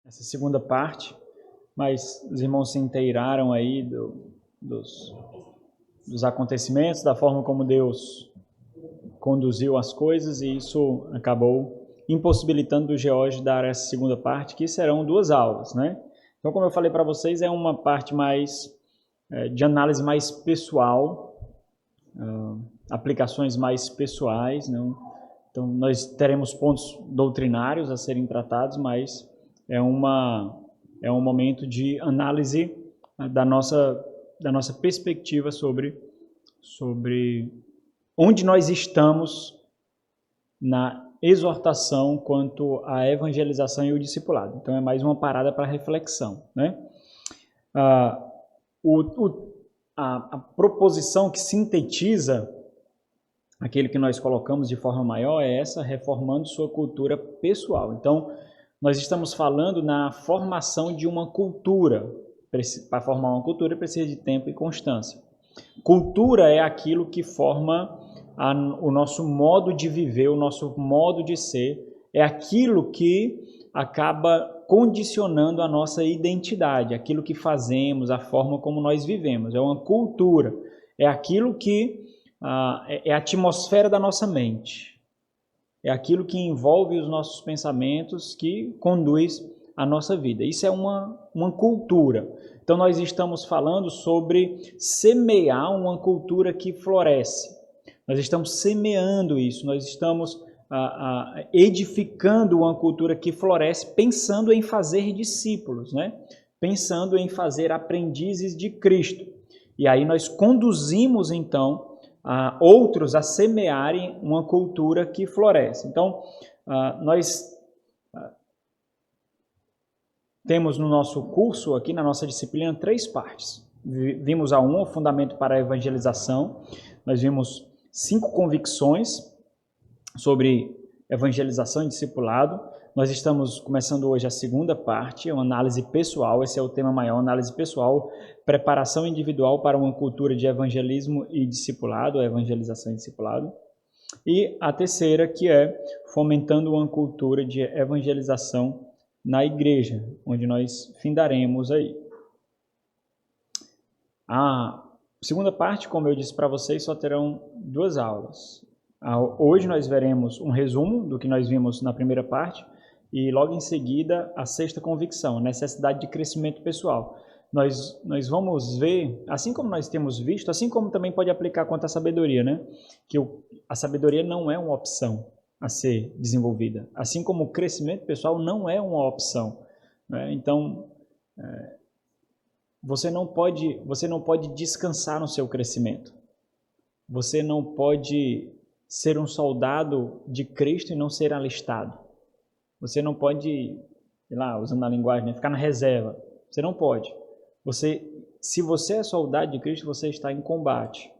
essa segunda parte, mas os irmãos se inteiraram aí dos acontecimentos, da forma como Deus conduziu as coisas, e isso acabou impossibilitando o George dar essa segunda parte, que serão 2 aulas, né? Então, como eu falei para vocês, é uma parte mais de análise mais pessoal, aplicações mais pessoais, né? Então, nós teremos pontos doutrinários a serem tratados, mas é um momento de análise da nossa perspectiva sobre onde nós estamos na exortação quanto à evangelização e o discipulado. Então, é mais uma parada para reflexão, né? A proposição que sintetiza aquele que nós colocamos de forma maior é essa: reformando sua cultura pessoal. Então, nós estamos falando na formação de uma cultura. Para formar uma cultura precisa de tempo e constância. Cultura é aquilo que forma o nosso modo de viver, o nosso modo de ser, é aquilo que acaba condicionando a nossa identidade, aquilo que fazemos, a forma como nós vivemos. É uma cultura, é aquilo que é a atmosfera da nossa mente, é aquilo que envolve os nossos pensamentos, que conduz a nossa vida. Isso é uma cultura. Então, nós estamos falando sobre semear uma cultura que floresce. Nós estamos semeando isso, nós estamos edificando uma cultura que floresce, pensando em fazer discípulos, né? Pensando em fazer aprendizes de Cristo. E aí nós conduzimos, então, outros a semearem uma cultura que floresce. Então, nós temos no nosso curso, aqui na nossa disciplina, 3 partes. Vimos a 1, o fundamento para a evangelização. Nós vimos 5 convicções sobre evangelização e discipulado. Nós estamos começando hoje a segunda parte, uma análise pessoal. Esse é o tema maior, análise pessoal, preparação individual para uma cultura de evangelismo e discipulado, evangelização e discipulado. E a terceira, que é fomentando uma cultura de evangelização na igreja, onde nós findaremos aí. A segunda parte, como eu disse para vocês, só terão 2 aulas. Hoje nós veremos um resumo do que nós vimos na primeira parte e logo em seguida a 6ª convicção, a necessidade de crescimento pessoal. Nós vamos ver, assim como nós temos visto, assim como também pode aplicar quanto à sabedoria, né? Que a sabedoria não é uma opção a ser desenvolvida, assim como o crescimento pessoal não é uma opção, né? Então, você não pode descansar no seu crescimento. Você não pode ser um soldado de Cristo e não ser alistado. Você não pode, sei lá, usando a linguagem, né, ficar na reserva. Você não pode. Se você é soldado de Cristo, você está em combate.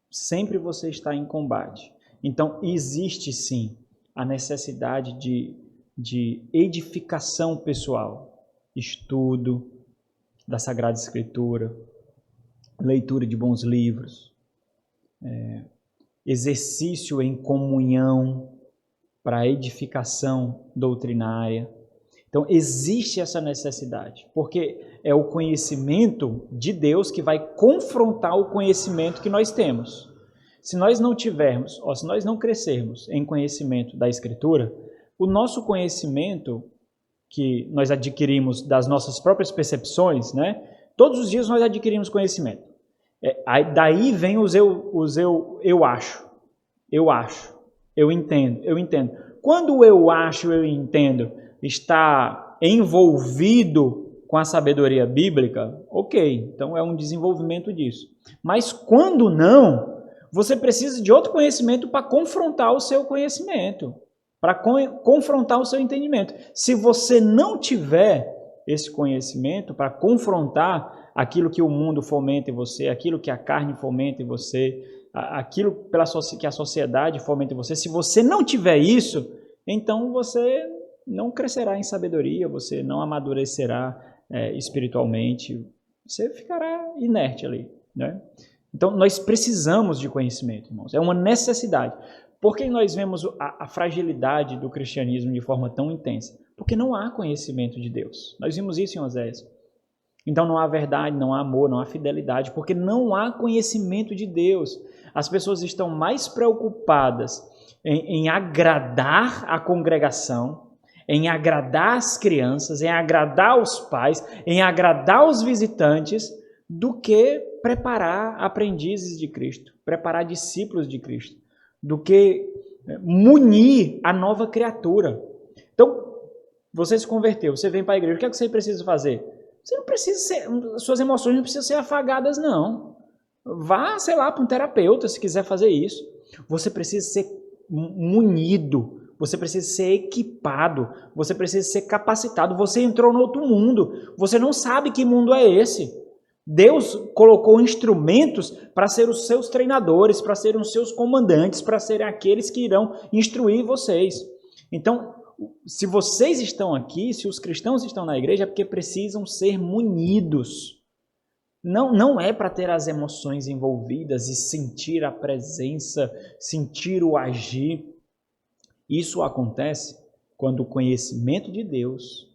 Sempre você está em combate. Então, existe sim a necessidade de edificação pessoal, estudo da Sagrada Escritura, leitura de bons livros, exercício em comunhão para edificação doutrinária. Então, existe essa necessidade, porque é o conhecimento de Deus que vai confrontar o conhecimento que nós temos. Se nós não tivermos, se nós não crescermos em conhecimento da Escritura, o nosso conhecimento que nós adquirimos das nossas próprias percepções, né? Todos os dias nós adquirimos conhecimento. Daí vem eu acho, eu entendo. Quando o eu acho, eu entendo está envolvido com a sabedoria bíblica, ok, então é um desenvolvimento disso. Mas quando não, você precisa de outro conhecimento para confrontar o seu conhecimento, para confrontar o seu entendimento. Se você não tiver esse conhecimento para confrontar aquilo que o mundo fomenta em você, aquilo que a carne fomenta em você, aquilo que a sociedade fomenta em você, se você não tiver isso, então você não crescerá em sabedoria, você não amadurecerá espiritualmente, você ficará inerte ali, né? Então, nós precisamos de conhecimento, irmãos, é uma necessidade. Por que nós vemos a fragilidade do cristianismo de forma tão intensa? Porque não há conhecimento de Deus. Nós vimos isso em Oséias. Então não há verdade, não há amor, não há fidelidade, porque não há conhecimento de Deus. As pessoas estão mais preocupadas em agradar a congregação, em agradar as crianças, em agradar os pais, em agradar os visitantes, do que preparar aprendizes de Cristo, preparar discípulos de Cristo, do que munir a nova criatura. Então, você se converteu, você vem para a igreja, o que é que você precisa fazer? Você não precisa ser, suas emoções não precisam ser afagadas, não. Vá, sei lá, para um terapeuta se quiser fazer isso. Você precisa ser munido, você precisa ser equipado, você precisa ser capacitado. Você entrou no outro mundo, você não sabe que mundo é esse. Deus colocou instrumentos para ser os seus treinadores, para serem os seus comandantes, para serem aqueles que irão instruir vocês. Então, se vocês estão aqui, se os cristãos estão na igreja, é porque precisam ser munidos. Não é para ter as emoções envolvidas e sentir a presença, sentir o agir. Isso acontece quando o conhecimento de Deus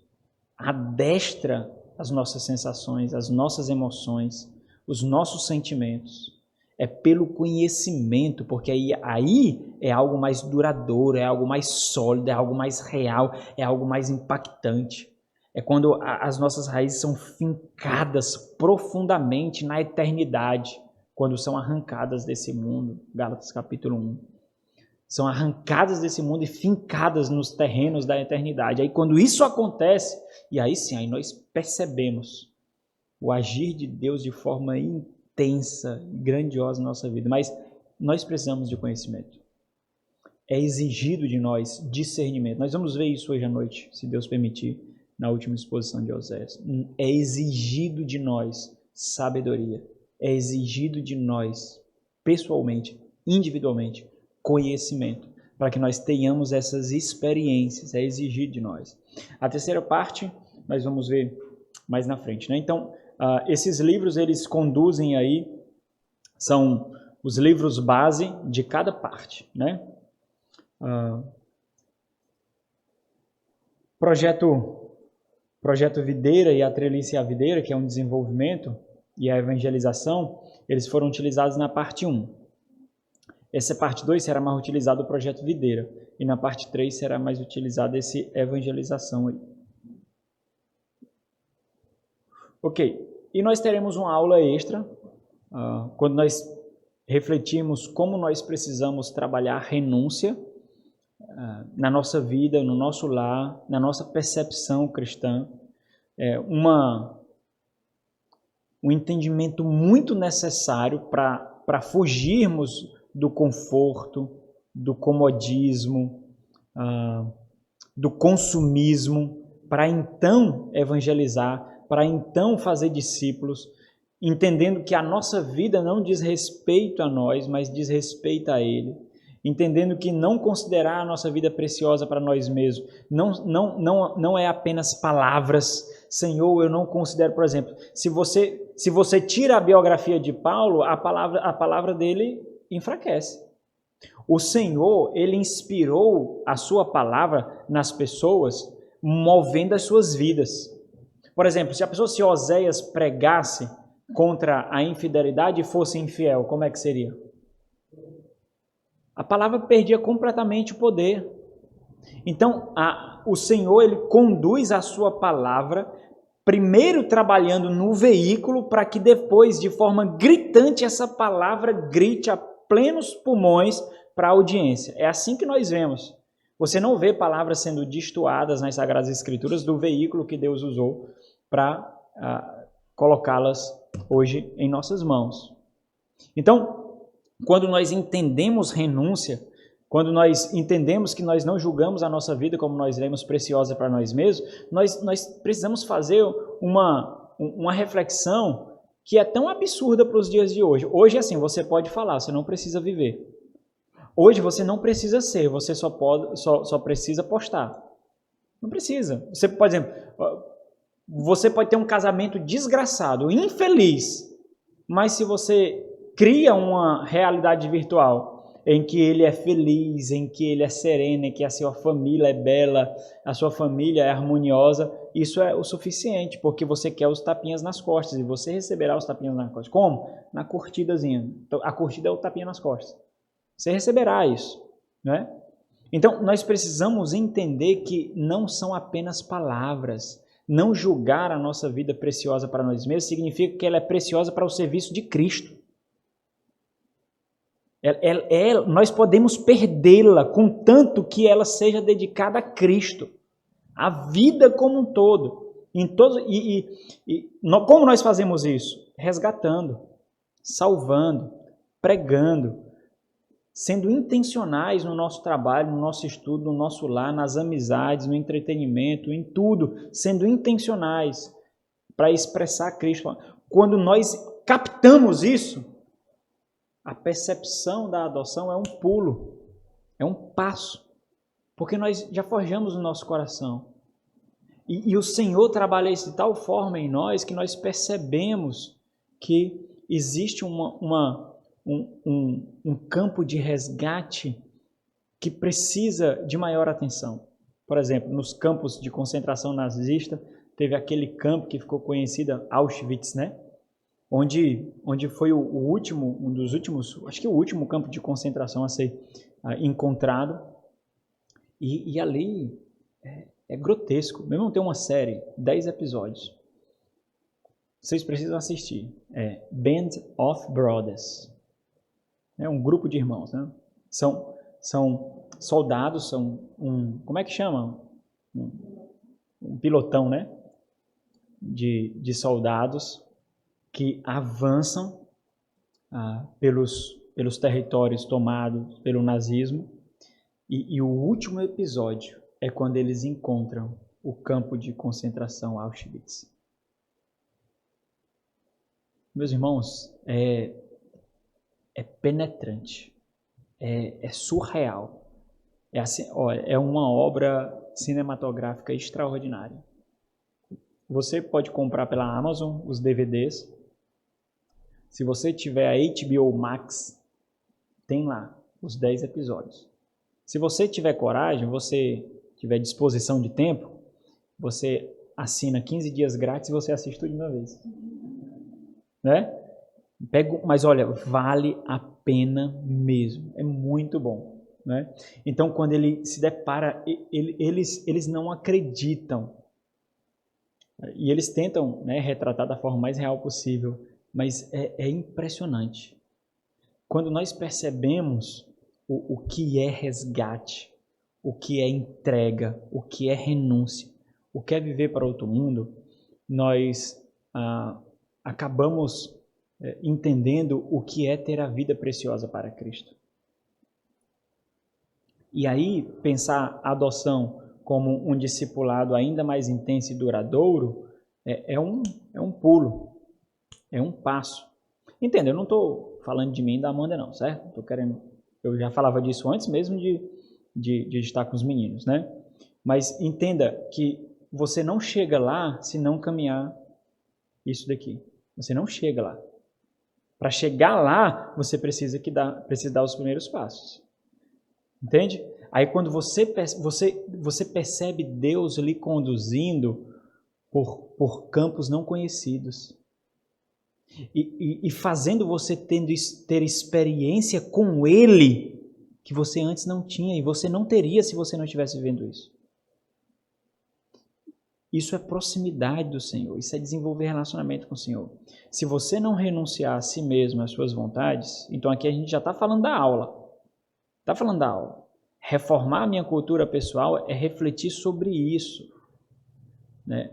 adestra as nossas sensações, as nossas emoções, os nossos sentimentos. É pelo conhecimento, porque aí é algo mais duradouro, é algo mais sólido, é algo mais real, é algo mais impactante. É quando as nossas raízes são fincadas profundamente na eternidade, quando são arrancadas desse mundo. Gálatas capítulo 1. São arrancadas desse mundo e fincadas nos terrenos da eternidade. Aí quando isso acontece, e aí sim, aí nós percebemos o agir de Deus de forma intensa, grandiosa na nossa vida. Mas nós precisamos de conhecimento. É exigido de nós discernimento. Nós vamos ver isso hoje à noite, se Deus permitir, na última exposição de Oséias. É exigido de nós sabedoria. É exigido de nós, pessoalmente, individualmente, conhecimento, para que nós tenhamos essas experiências. É exigido de nós. A terceira parte, nós vamos ver mais na frente, né? Então, esses livros, eles conduzem aí, são os livros base de cada parte, né? Projeto Videira e a Trelice e a Videira, que é um desenvolvimento, e a evangelização, eles foram utilizados na parte 1. Essa parte 2 será mais utilizado o Projeto Videira, e na parte 3 será mais utilizado esse evangelização aí. Ok, e nós teremos uma aula extra, quando nós refletimos como nós precisamos trabalhar renúncia na nossa vida, no nosso lar, na nossa percepção cristã. Um entendimento muito necessário para fugirmos do conforto, do comodismo, do consumismo, para então evangelizar, para então fazer discípulos, entendendo que a nossa vida não diz respeito a nós, mas diz respeito a Ele, entendendo que não considerar a nossa vida preciosa para nós mesmos não é apenas palavras. Senhor, eu não considero, por exemplo, se você tira a biografia de Paulo, a palavra dele enfraquece. O Senhor, Ele inspirou a sua palavra nas pessoas, movendo as suas vidas. Por exemplo, se Oséias pregasse contra a infidelidade e fosse infiel, como é que seria? A palavra perdia completamente o poder. Então, o Senhor, Ele conduz a sua palavra, primeiro trabalhando no veículo, para que depois, de forma gritante, essa palavra grite a plenos pulmões para a audiência. É assim que nós vemos. Você não vê palavras sendo destoadas nas Sagradas Escrituras do veículo que Deus usou para colocá-las hoje em nossas mãos. Então, quando nós entendemos renúncia, quando nós entendemos que nós não julgamos a nossa vida como nós lemos preciosa para nós mesmos, nós precisamos fazer uma reflexão que é tão absurda para os dias de hoje. Hoje, assim, você pode falar, você não precisa viver. Hoje você não precisa ser, você só precisa postar. Não precisa. Você, por exemplo, você pode ter um casamento desgraçado, infeliz, mas se você cria uma realidade virtual em que ele é feliz, em que ele é sereno, em que a sua família é bela, a sua família é harmoniosa, isso é o suficiente, porque você quer os tapinhas nas costas, e você receberá os tapinhas nas costas. Como? Na curtidazinha. Então, a curtida é o tapinha nas costas. Você receberá isso, né? Então, nós precisamos entender que não são apenas palavras. Não julgar a nossa vida preciosa para nós mesmos significa que ela é preciosa para o serviço de Cristo. Nós podemos perdê-la, contanto que ela seja dedicada a Cristo, a vida como um todo. Como nós fazemos isso? Resgatando, salvando, pregando, sendo intencionais no nosso trabalho, no nosso estudo, no nosso lar, nas amizades, no entretenimento, em tudo, sendo intencionais para expressar Cristo. Quando nós captamos isso, a percepção da adoção é um pulo, é um passo, porque nós já forjamos o nosso coração. E o Senhor trabalha isso de tal forma em nós que nós percebemos que existe um campo de resgate que precisa de maior atenção. Por exemplo, nos campos de concentração nazista, teve aquele campo que ficou conhecido, Auschwitz, né? Onde foi um dos últimos, acho que o último campo de concentração a ser encontrado. E ali é grotesco. Mesmo tem uma série, 10 episódios. Vocês precisam assistir. É Band of Brothers. É um grupo de irmãos, né? São soldados, como é que chama? Um pilotão, né? De soldados que avançam pelos territórios tomados pelo nazismo. E o último episódio é quando eles encontram o campo de concentração Auschwitz. Meus irmãos, é penetrante, é surreal. É uma obra cinematográfica extraordinária. Você pode comprar pela Amazon os DVDs. Se você tiver a HBO Max, tem lá os 10 episódios. Se você tiver coragem, você tiver disposição de tempo, você assina 15 dias grátis e você assiste tudo de uma vez. Né? Mas olha, vale a pena mesmo. É muito bom. Né? Então, quando ele se depara, eles não acreditam. E eles tentam, né, retratar da forma mais real possível. Mas é impressionante. Quando nós percebemos o que é resgate, o que é entrega, o que é renúncia, o que é viver para outro mundo, nós acabamos entendendo o que é ter a vida preciosa para Cristo. E aí, pensar a adoção como um discipulado ainda mais intenso e duradouro é um pulo, é um passo. Entenda, eu não estou falando de mim e da Amanda não, certo? Eu já falava disso antes mesmo de estar com os meninos, né? Mas entenda que você não chega lá se não caminhar isso daqui. Você não chega lá. Para chegar lá, você precisa dar os primeiros passos. Entende? Aí quando você percebe Deus lhe conduzindo por campos não conhecidos e fazendo você ter experiência com Ele que você antes não tinha e você não teria se você não estivesse vivendo isso. Isso é proximidade do Senhor, isso é desenvolver relacionamento com o Senhor. Se você não renunciar a si mesmo, às suas vontades, então aqui a gente já está falando da aula. Está falando da aula. Reformar a minha cultura pessoal é refletir sobre isso. Né?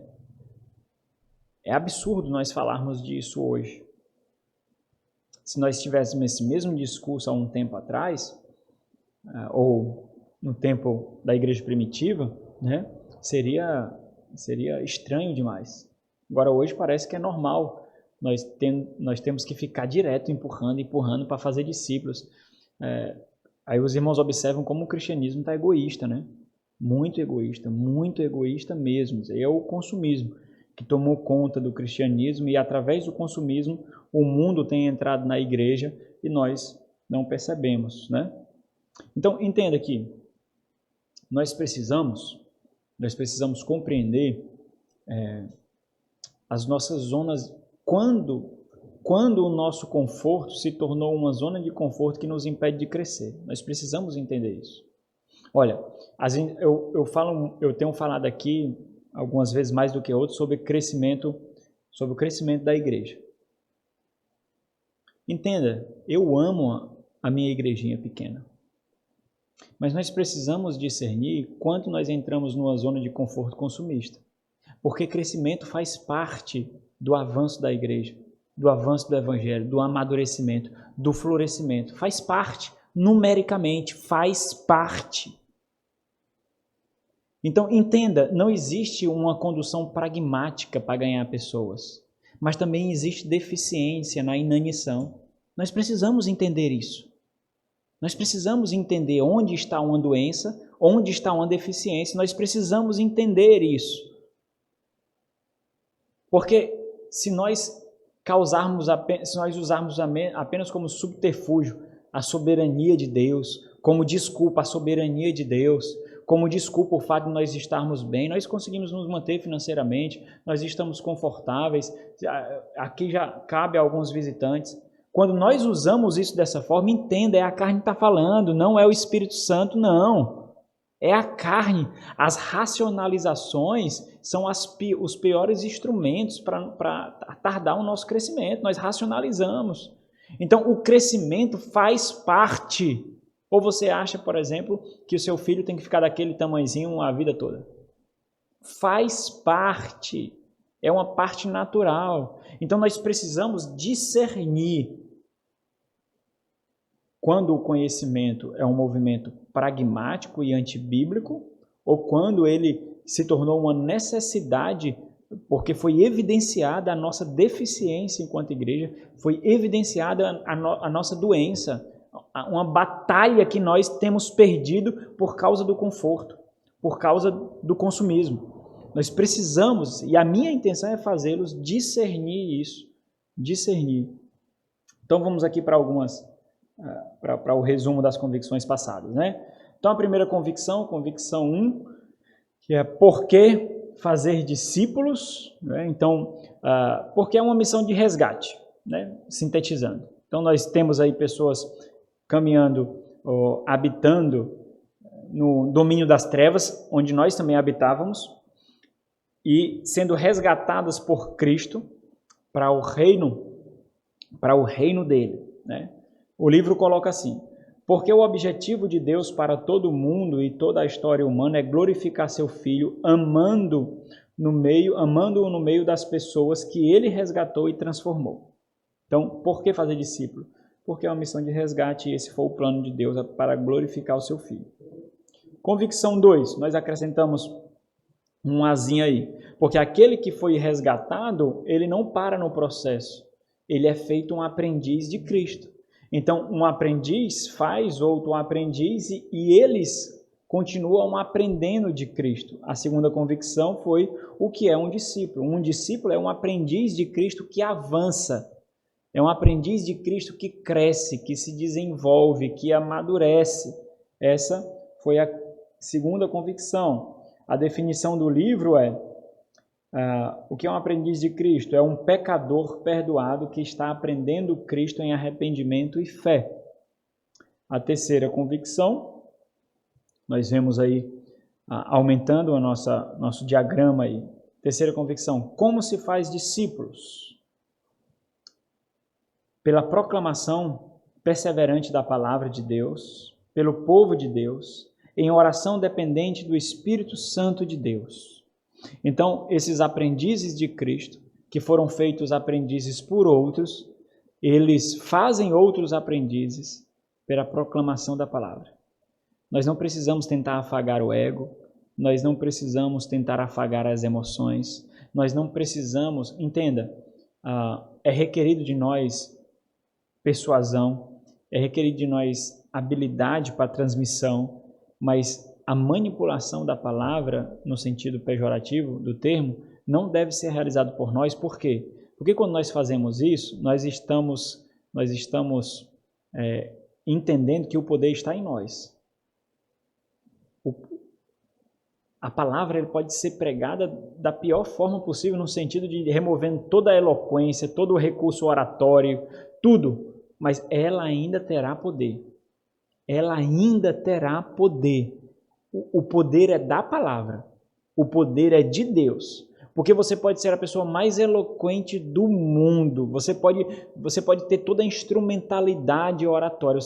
É absurdo nós falarmos disso hoje. Se nós tivéssemos esse mesmo discurso há um tempo atrás, ou no tempo da igreja primitiva, né, seria estranho demais. Agora hoje parece que é normal. Nós temos que ficar direto empurrando para fazer discípulos. Aí os irmãos observam como o cristianismo está egoísta, né? Muito egoísta mesmo. É o consumismo que tomou conta do cristianismo e através do consumismo o mundo tem entrado na igreja e nós não percebemos, né? Então, entenda que nós precisamos compreender as nossas zonas, quando o nosso conforto se tornou uma zona de conforto que nos impede de crescer. Nós precisamos entender isso. Olha, eu tenho falado aqui, algumas vezes mais do que outras, sobre o crescimento da igreja. Entenda, eu amo a minha igrejinha pequena. Mas nós precisamos discernir quanto nós entramos numa zona de conforto consumista. Porque crescimento faz parte do avanço da igreja, do avanço do evangelho, do amadurecimento, do florescimento. Faz parte, numericamente, faz parte. Então, entenda, não existe uma condução pragmática para ganhar pessoas, mas também existe deficiência na inanição. Nós precisamos entender isso. Nós precisamos entender onde está uma doença, onde está uma deficiência. Nós precisamos entender isso. Porque se nós usarmos apenas como subterfúgio a soberania de Deus, como desculpa a soberania de Deus, como desculpa o fato de nós estarmos bem, nós conseguimos nos manter financeiramente, nós estamos confortáveis, aqui já cabe a alguns visitantes. Quando nós usamos isso dessa forma, entenda, é a carne que está falando, não é o Espírito Santo, não. É a carne. As racionalizações são os piores instrumentos para tardar o nosso crescimento. Nós racionalizamos. Então, o crescimento faz parte. Ou você acha, por exemplo, que o seu filho tem que ficar daquele tamanhozinho a vida toda? Faz parte. É uma parte natural. Então, nós precisamos discernir quando o conhecimento é um movimento pragmático e antibíblico, ou quando ele se tornou uma necessidade, porque foi evidenciada a nossa deficiência enquanto igreja, foi evidenciada a nossa doença, uma batalha que nós temos perdido por causa do conforto, por causa do consumismo. Nós precisamos, e a minha intenção é fazê-los discernir isso, discernir. Então vamos aqui para o resumo das convicções passadas, né? Então a primeira convicção 1, que é por que fazer discípulos, né? Então, porque é uma missão de resgate, né? Sintetizando. Então nós temos aí pessoas caminhando, habitando no domínio das trevas, onde nós também habitávamos, e sendo resgatadas por Cristo para o reino dele, né? O livro coloca assim: porque o objetivo de Deus para todo mundo e toda a história humana é glorificar seu Filho, amando-o no meio das pessoas que ele resgatou e transformou. Então, por que fazer discípulo? Porque é uma missão de resgate e esse foi o plano de Deus para glorificar o seu Filho. Convicção 2, nós acrescentamos um azinho aí. Porque aquele que foi resgatado, ele não para no processo. Ele é feito um aprendiz de Cristo. Então, um aprendiz faz outro aprendiz e eles continuam aprendendo de Cristo. A segunda convicção foi o que é um discípulo. Um discípulo é um aprendiz de Cristo que avança. É um aprendiz de Cristo que cresce, que se desenvolve, que amadurece. Essa foi a segunda convicção. A definição do livro é: o que é um aprendiz de Cristo? É um pecador perdoado que está aprendendo Cristo em arrependimento e fé. A terceira convicção, nós vemos aí, aumentando nosso diagrama aí. Terceira convicção, como se faz discípulos? Pela proclamação perseverante da palavra de Deus, pelo povo de Deus, em oração dependente do Espírito Santo de Deus. Então, esses aprendizes de Cristo, que foram feitos aprendizes por outros, eles fazem outros aprendizes pela proclamação da palavra. Nós não precisamos tentar afagar o ego, nós não precisamos tentar afagar as emoções, nós não precisamos, entenda, é requerido de nós persuasão, é requerido de nós habilidade para transmissão, mas a manipulação da palavra, no sentido pejorativo do termo, não deve ser realizado por nós. Por quê? Porque quando nós fazemos isso, nós estamos entendendo que o poder está em nós. A palavra ele pode ser pregada da pior forma possível, no sentido de removendo toda a eloquência, todo o recurso oratório, tudo, mas ela ainda terá poder. Ela ainda terá poder. O poder é da palavra. O poder é de Deus. Porque você pode ser a pessoa mais eloquente do mundo. Você pode ter toda a instrumentalidade oratória.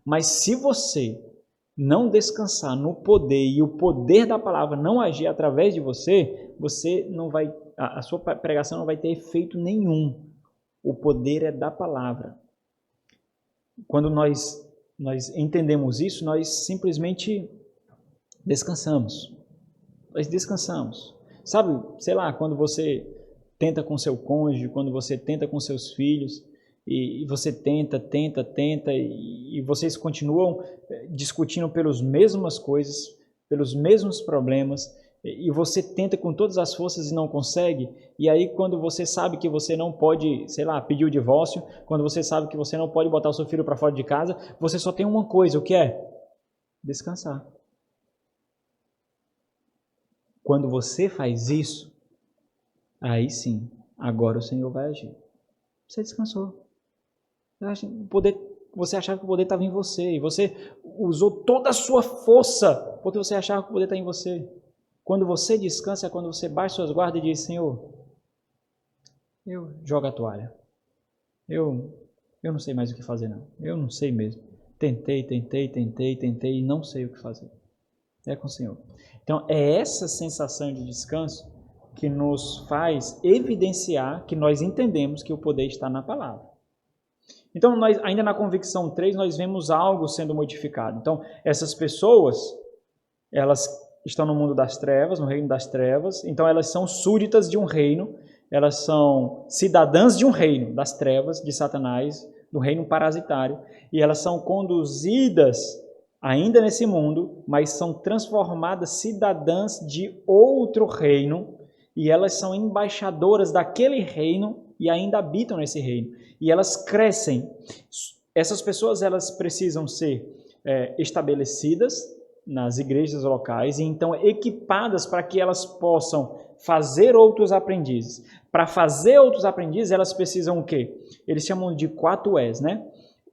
Mas se você não descansar no poder e o poder da palavra não agir através de você, a sua pregação não vai ter efeito nenhum. O poder é da palavra. Quando nós entendemos isso, nós simplesmente descansamos. Nós descansamos. Sabe, sei lá, quando você tenta com seu cônjuge, quando você tenta com seus filhos, e você tenta, e vocês continuam discutindo pelas mesmas coisas, pelos mesmos problemas, e você tenta com todas as forças e não consegue, e aí quando você sabe que você não pode, sei lá, pedir o divórcio, quando você sabe que você não pode botar o seu filho para fora de casa, você só tem uma coisa, o que é? Descansar. Quando você faz isso, aí sim, agora o Senhor vai agir. Você descansou. Você achava que o poder estava em você e você usou toda a sua força porque você achava que o poder está em você. Quando você descansa é quando você baixa suas guardas e diz: Senhor, eu jogo a toalha. Eu não sei mais o que fazer não. Eu não sei mesmo. Tentei e não sei o que fazer. É com o Senhor. Então é essa sensação de descanso que nos faz evidenciar que nós entendemos que o poder está na palavra. Então, ainda na convicção 3, nós vemos algo sendo modificado. Então, essas pessoas, elas estão no mundo das trevas, no reino das trevas, então elas são súditas de um reino, elas são cidadãs de um reino, das trevas, de Satanás, do reino parasitário, e elas são conduzidas ainda nesse mundo, mas são transformadas cidadãs de outro reino, e elas são embaixadoras daquele reino e ainda habitam nesse reino. E elas crescem. Essas pessoas elas precisam ser estabelecidas nas igrejas locais e então equipadas para que elas possam fazer outros aprendizes. Para fazer outros aprendizes, elas precisam o quê? Eles chamam de 4 E's, né?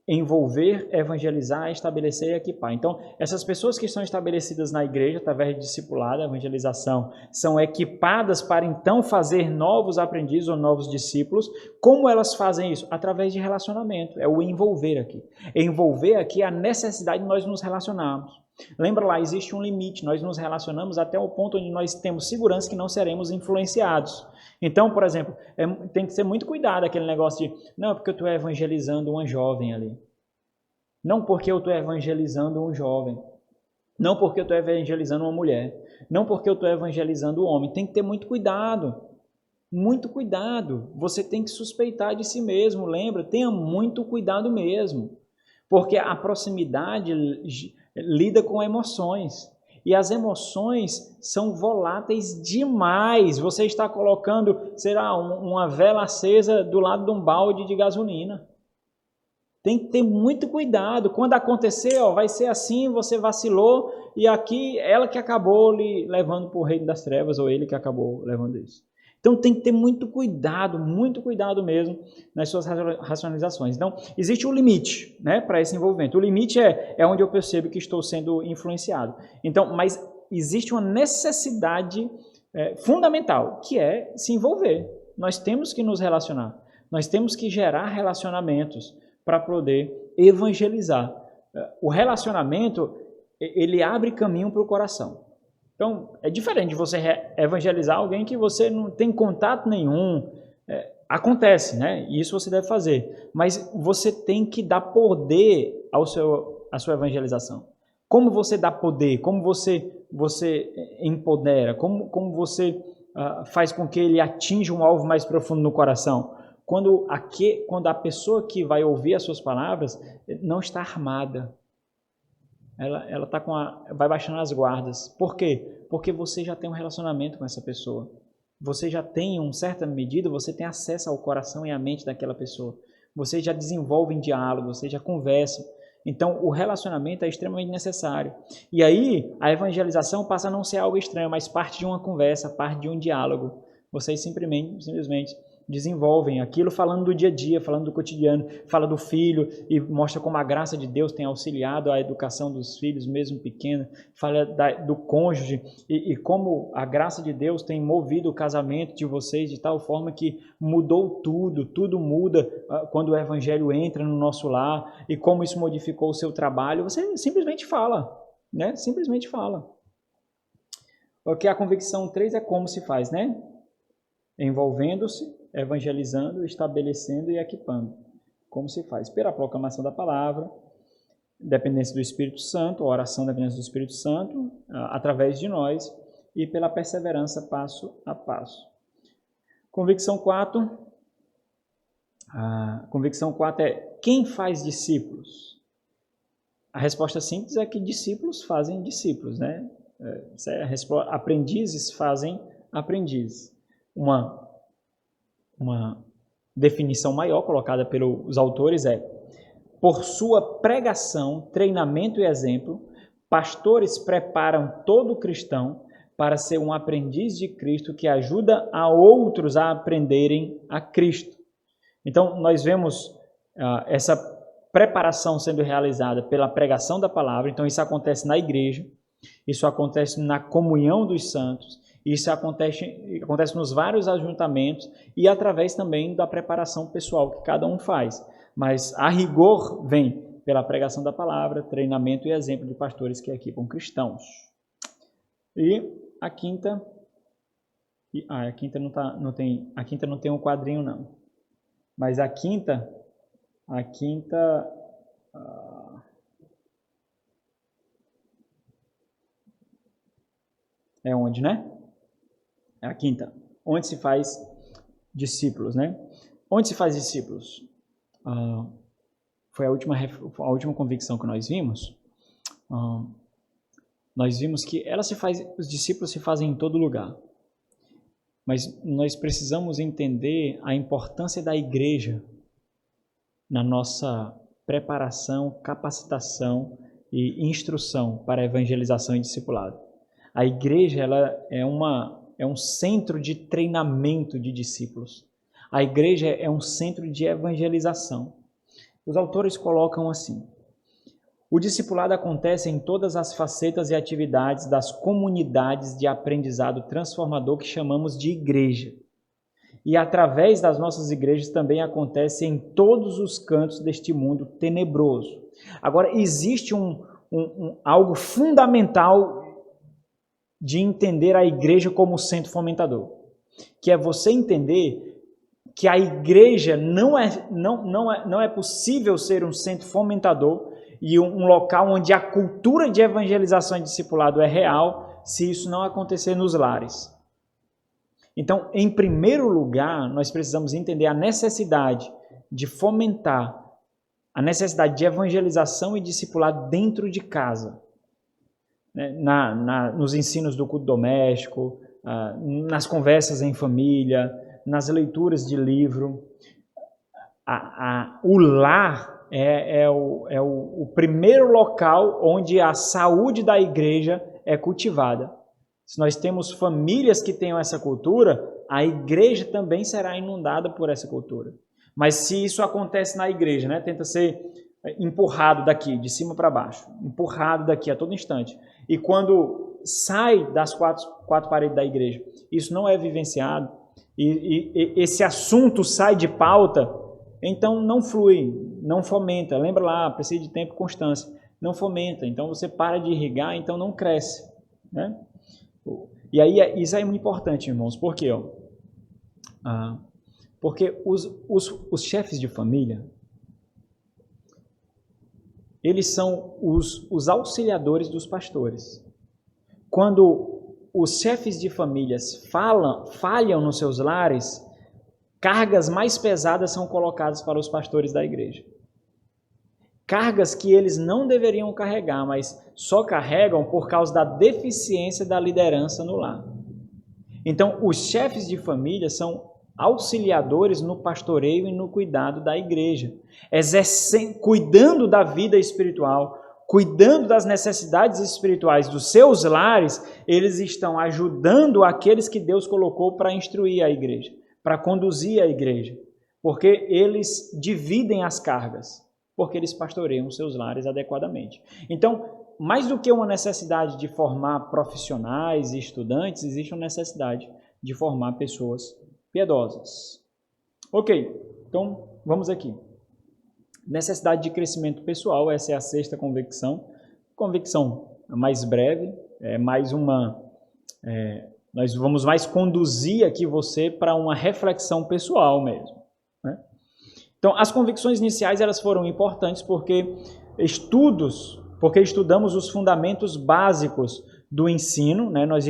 Envolver, evangelizar, estabelecer e equipar. Então, essas pessoas que estão estabelecidas na igreja, através de discipulado, evangelização, são equipadas para então fazer novos aprendizes ou novos discípulos. Como elas fazem isso? Através de relacionamento. É o envolver aqui. Envolver aqui é a necessidade de nós nos relacionarmos. Lembra lá, existe um limite. Nós nos relacionamos até o ponto onde nós temos segurança que não seremos influenciados. Então, por exemplo, tem que ser muito cuidado aquele negócio de, não, porque eu estou evangelizando uma jovem ali. Não porque eu estou evangelizando um jovem. Não porque eu estou evangelizando uma mulher. Não porque eu estou evangelizando um homem. Tem que ter muito cuidado. Muito cuidado. Você tem que suspeitar de si mesmo, lembra? Tenha muito cuidado mesmo. Porque a proximidade lida com emoções. E as emoções são voláteis demais. Você está colocando, será, uma vela acesa do lado de um balde de gasolina. Tem que ter muito cuidado. Quando acontecer, vai ser assim, você vacilou, e aqui ela que acabou lhe levando para o reino das trevas, ou ele que acabou levando isso. Então tem que ter muito cuidado mesmo nas suas racionalizações. Então existe um limite, né, para esse envolvimento. O limite é onde eu percebo que estou sendo influenciado. Então, mas existe uma necessidade fundamental, que é se envolver. Nós temos que nos relacionar. Nós temos que gerar relacionamentos para poder evangelizar. O relacionamento, ele abre caminho para o coração. Então, é diferente de você evangelizar alguém que você não tem contato nenhum. Acontece, né? E isso você deve fazer. Mas você tem que dar poder à sua evangelização. Como você dá poder? Como você empodera? Como você faz com que ele atinja um alvo mais profundo no coração? Quando a pessoa que vai ouvir as suas palavras não está armada. Ela vai baixando as guardas. Por quê? Porque você já tem um relacionamento com essa pessoa. Você já tem, em certa medida, você tem acesso ao coração e à mente daquela pessoa. Você já desenvolve em diálogo, você já conversa. Então, o relacionamento é extremamente necessário. E aí, a evangelização passa a não ser algo estranho, mas parte de uma conversa, parte de um diálogo. Vocês simplesmente desenvolvem aquilo falando do dia a dia, falando do cotidiano, fala do filho e mostra como a graça de Deus tem auxiliado a educação dos filhos, mesmo pequenos, fala do cônjuge e como a graça de Deus tem movido o casamento de vocês de tal forma que mudou tudo muda quando o evangelho entra no nosso lar e como isso modificou o seu trabalho. Você simplesmente fala, né? Simplesmente fala. Porque a convicção 3 é como se faz, né? Envolvendo-se, evangelizando, estabelecendo e equipando. Como se faz? Pela proclamação da palavra, dependência do Espírito Santo, a oração dependência do Espírito Santo, através de nós, e pela perseverança passo a passo. Convicção 4. A convicção 4 é: quem faz discípulos? A resposta simples é que discípulos fazem discípulos, né? Aprendizes fazem aprendizes. Uma definição maior colocada pelos autores é: por sua pregação, treinamento e exemplo, pastores preparam todo cristão para ser um aprendiz de Cristo que ajuda a outros a aprenderem a Cristo. Então, nós vemos essa preparação sendo realizada pela pregação da palavra. Então, isso acontece na igreja, isso acontece na comunhão dos santos, isso acontece nos vários ajuntamentos e através também da preparação pessoal que cada um faz. Mas a rigor vem pela pregação da palavra, treinamento e exemplo de pastores que equipam cristãos. E a quinta... a quinta não tem um quadrinho não. Mas a quinta é onde, né? É a quinta. Onde se faz discípulos, né? Onde se faz discípulos? Foi a última convicção que nós vimos. Nós vimos que os discípulos se fazem em todo lugar. Mas nós precisamos entender a importância da igreja na nossa preparação, capacitação e instrução para a evangelização e discipulado. A igreja ela é um centro de treinamento de discípulos. A igreja é um centro de evangelização. Os autores colocam assim: o discipulado acontece em todas as facetas e atividades das comunidades de aprendizado transformador que chamamos de igreja. E através das nossas igrejas também acontece em todos os cantos deste mundo tenebroso. Agora, existe algo fundamental de entender a igreja como centro fomentador, que é você entender que a igreja não é possível ser um centro fomentador e um local onde a cultura de evangelização e discipulado é real, se isso não acontecer nos lares. Então, em primeiro lugar, nós precisamos entender a necessidade de fomentar, a necessidade de evangelização e discipulado dentro de casa, né? Nos ensinos do culto doméstico, nas conversas em família, nas leituras de livro. O lar é o primeiro local onde a saúde da igreja é cultivada. Se nós temos famílias que tenham essa cultura, a igreja também será inundada por essa cultura. Mas se isso acontece na igreja, né, tenta ser empurrado daqui, de cima para baixo, empurrado daqui a todo instante, e quando sai das quatro paredes da igreja, isso não é vivenciado, e esse assunto sai de pauta, então não flui, não fomenta. Lembra lá, precisa de tempo e constância. Não fomenta, então você para de irrigar, então não cresce, né? E aí, isso é muito importante, irmãos. Por quê? Porque os chefes de família, eles são os auxiliadores dos pastores. Quando os chefes de famílias falham nos seus lares, cargas mais pesadas são colocadas para os pastores da igreja. Cargas que eles não deveriam carregar, mas só carregam por causa da deficiência da liderança no lar. Então, os chefes de família são auxiliadores no pastoreio e no cuidado da igreja, cuidando da vida espiritual, cuidando das necessidades espirituais dos seus lares. Eles estão ajudando aqueles que Deus colocou para instruir a igreja, para conduzir a igreja, porque eles dividem as cargas, porque eles pastoreiam seus lares adequadamente. Então, mais do que uma necessidade de formar profissionais e estudantes, existe uma necessidade de formar pessoas piedosas. Ok, então vamos aqui. Necessidade de crescimento pessoal, essa é a sexta convicção. Convicção mais breve, nós vamos mais conduzir aqui você para uma reflexão pessoal mesmo, né? Então, as convicções iniciais elas foram importantes porque estudamos os fundamentos básicos do ensino, né? Nós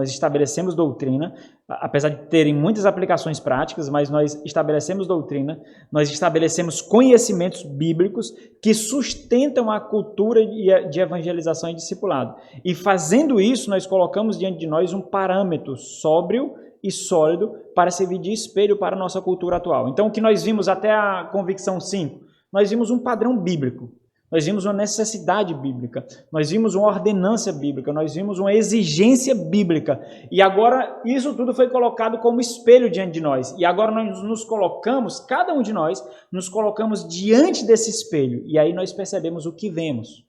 estabelecemos doutrina, apesar de terem muitas aplicações práticas, mas nós estabelecemos doutrina, nós estabelecemos conhecimentos bíblicos que sustentam a cultura de evangelização e discipulado. E fazendo isso, nós colocamos diante de nós um parâmetro sóbrio e sólido para servir de espelho para a nossa cultura atual. Então, o que nós vimos até a convicção 5, nós vimos um padrão bíblico. Nós vimos uma necessidade bíblica, nós vimos uma ordenância bíblica, nós vimos uma exigência bíblica. E agora isso tudo foi colocado como espelho diante de nós. E agora nós nos colocamos, cada um de nós, nos colocamos diante desse espelho. E aí nós percebemos o que vemos.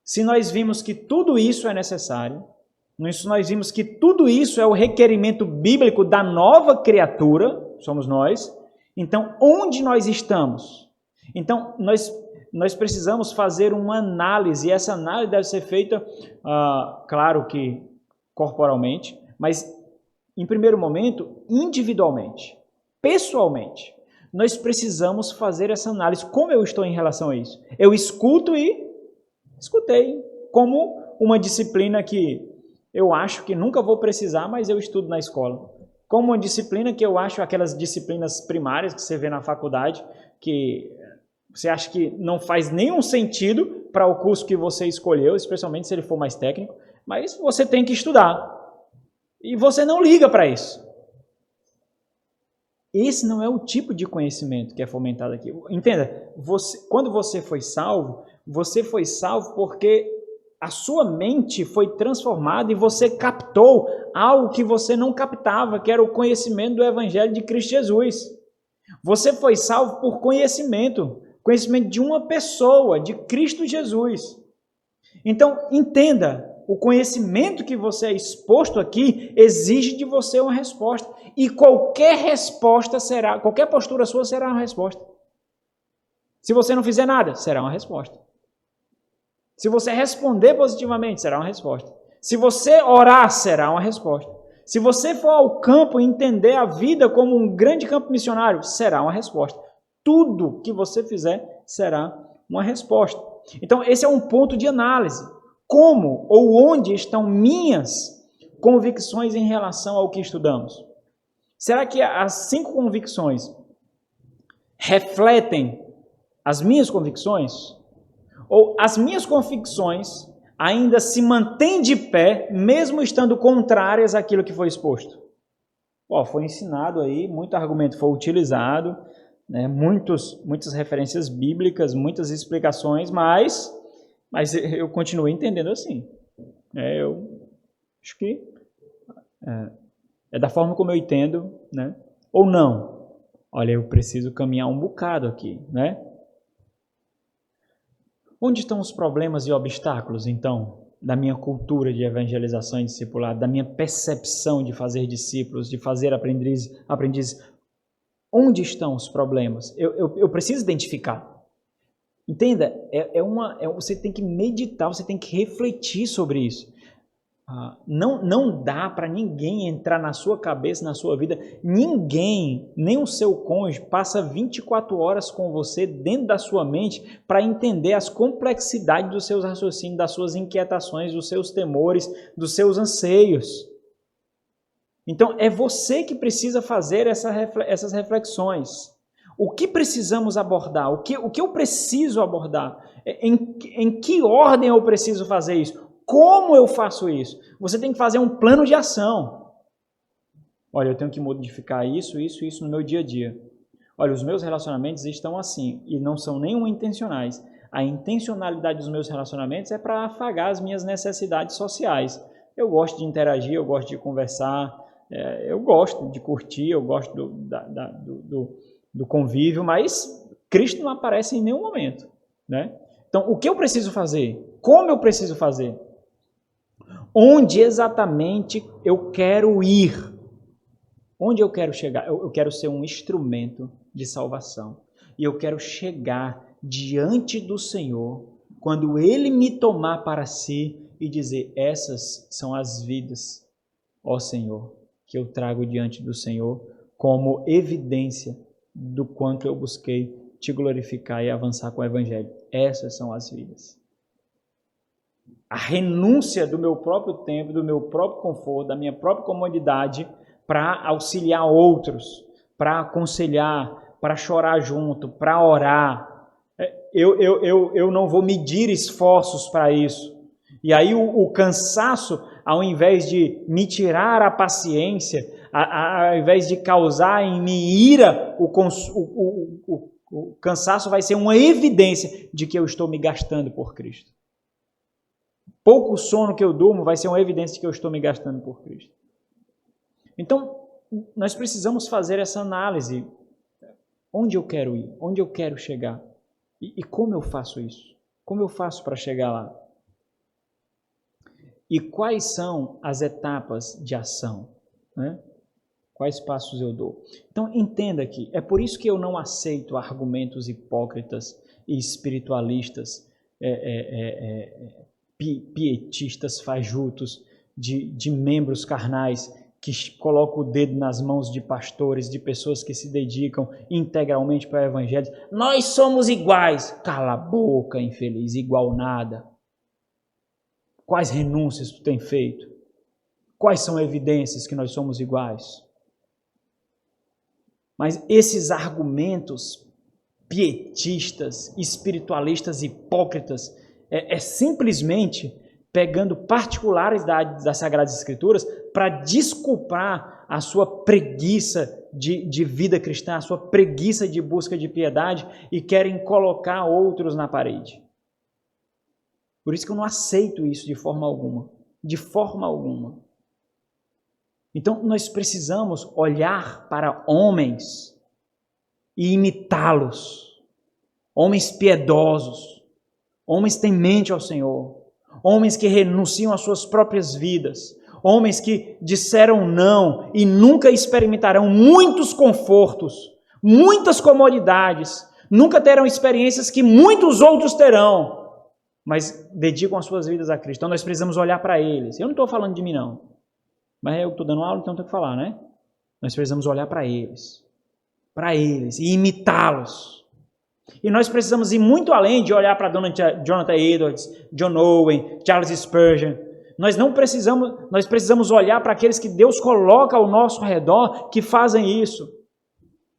Se nós vimos que tudo isso é necessário, nós vimos que tudo isso é o requerimento bíblico da nova criatura, somos nós, então onde nós estamos? Então nós precisamos fazer uma análise, e essa análise deve ser feita, claro que corporalmente, mas em primeiro momento, individualmente, pessoalmente. Nós precisamos fazer essa análise. Como eu estou em relação a isso? Eu escuto e escutei, como uma disciplina que eu acho que nunca vou precisar, mas eu estudo na escola. Como uma disciplina que eu acho aquelas disciplinas primárias que você vê na faculdade, que você acha que não faz nenhum sentido para o curso que você escolheu, especialmente se ele for mais técnico, mas você tem que estudar. E você não liga para isso. Esse não é o tipo de conhecimento que é fomentado aqui. Entenda, quando você foi salvo porque a sua mente foi transformada e você captou algo que você não captava, que era o conhecimento do Evangelho de Cristo Jesus. Você foi salvo por conhecimento de uma pessoa, de Cristo Jesus. Então, entenda, o conhecimento que você é exposto aqui exige de você uma resposta. E qualquer postura sua será uma resposta. Se você não fizer nada, será uma resposta. Se você responder positivamente, será uma resposta. Se você orar, será uma resposta. Se você for ao campo e entender a vida como um grande campo missionário, será uma resposta. Tudo que você fizer será uma resposta. Então, esse é um ponto de análise. Como ou onde estão minhas convicções em relação ao que estudamos? Será que as 5 convicções refletem as minhas convicções? Ou as minhas convicções ainda se mantêm de pé, mesmo estando contrárias àquilo que foi exposto? Foi ensinado aí, muito argumento foi utilizado, né, muitas referências bíblicas, muitas explicações, mas eu continuo entendendo assim. Eu acho que é da forma como eu entendo, né? Ou não. Olha, eu preciso caminhar um bocado aqui, né? Onde estão os problemas e obstáculos, então, da minha cultura de evangelização e discipulado, da minha percepção de fazer discípulos, de fazer aprendizes? Onde estão os problemas? Eu preciso identificar. Entenda, você tem que meditar, você tem que refletir sobre isso. Não dá para ninguém entrar na sua cabeça, na sua vida. Ninguém, nem o seu cônjuge, passa 24 horas com você dentro da sua mente para entender as complexidades dos seus raciocínios, das suas inquietações, dos seus temores, dos seus anseios. Então, é você que precisa fazer essas reflexões. O que precisamos abordar? O que eu preciso abordar? Em que ordem eu preciso fazer isso? Como eu faço isso? Você tem que fazer um plano de ação. Olha, eu tenho que modificar isso no meu dia a dia. Olha, os meus relacionamentos estão assim e não são nenhum intencionais. A intencionalidade dos meus relacionamentos é para afagar as minhas necessidades sociais. Eu gosto de interagir, eu gosto de conversar, eu gosto de curtir, eu gosto do convívio, mas Cristo não aparece em nenhum momento, né? Então, o que eu preciso fazer? Como eu preciso fazer? Onde exatamente eu quero ir? Onde eu quero chegar? Eu quero ser um instrumento de salvação. E eu quero chegar diante do Senhor quando Ele me tomar para si e dizer: essas são as vidas, ó Senhor, que eu trago diante do Senhor como evidência do quanto eu busquei te glorificar e avançar com o Evangelho. Essas são as vidas. A renúncia do meu próprio tempo, do meu próprio conforto, da minha própria comodidade para auxiliar outros, para aconselhar, para chorar junto, para orar. Eu não vou medir esforços para isso. E aí o cansaço, ao invés de me tirar a paciência, ao invés de causar em mim ira, o cansaço vai ser uma evidência de que eu estou me gastando por Cristo. Pouco sono que eu durmo vai ser uma evidência de que eu estou me gastando por Cristo. Então, nós precisamos fazer essa análise. Onde eu quero ir? Onde eu quero chegar? E como eu faço isso? Como eu faço para chegar lá? E quais são as etapas de ação? Né? Quais passos eu dou? Então, entenda aqui, é por isso que eu não aceito argumentos hipócritas e espiritualistas, pietistas fajutos, de membros carnais que colocam o dedo nas mãos de pastores, de pessoas que se dedicam integralmente para o Evangelho. Nós somos iguais. Cala a boca, infeliz, igual nada. Quais renúncias tu tem feito? Quais são evidências que nós somos iguais? Mas esses argumentos pietistas, espiritualistas, hipócritas, simplesmente pegando particularidades das Sagradas Escrituras para desculpar a sua preguiça de vida cristã, a sua preguiça de busca de piedade e querem colocar outros na parede. Por isso que eu não aceito isso de forma alguma. De forma alguma. Então, nós precisamos olhar para homens e imitá-los. Homens piedosos. Homens temente ao Senhor. Homens que renunciam às suas próprias vidas. Homens que disseram não e nunca experimentarão muitos confortos, muitas comodidades. Nunca terão experiências que muitos outros terão. Mas dedicam as suas vidas a Cristo. Então nós precisamos olhar para eles. Eu não estou falando de mim não. Mas eu estou dando aula, então tenho que falar, né? Nós precisamos olhar para eles e imitá-los. E nós precisamos ir muito além de olhar para Jonathan Edwards, John Owen, Charles Spurgeon. Nós precisamos olhar para aqueles que Deus coloca ao nosso redor que fazem isso.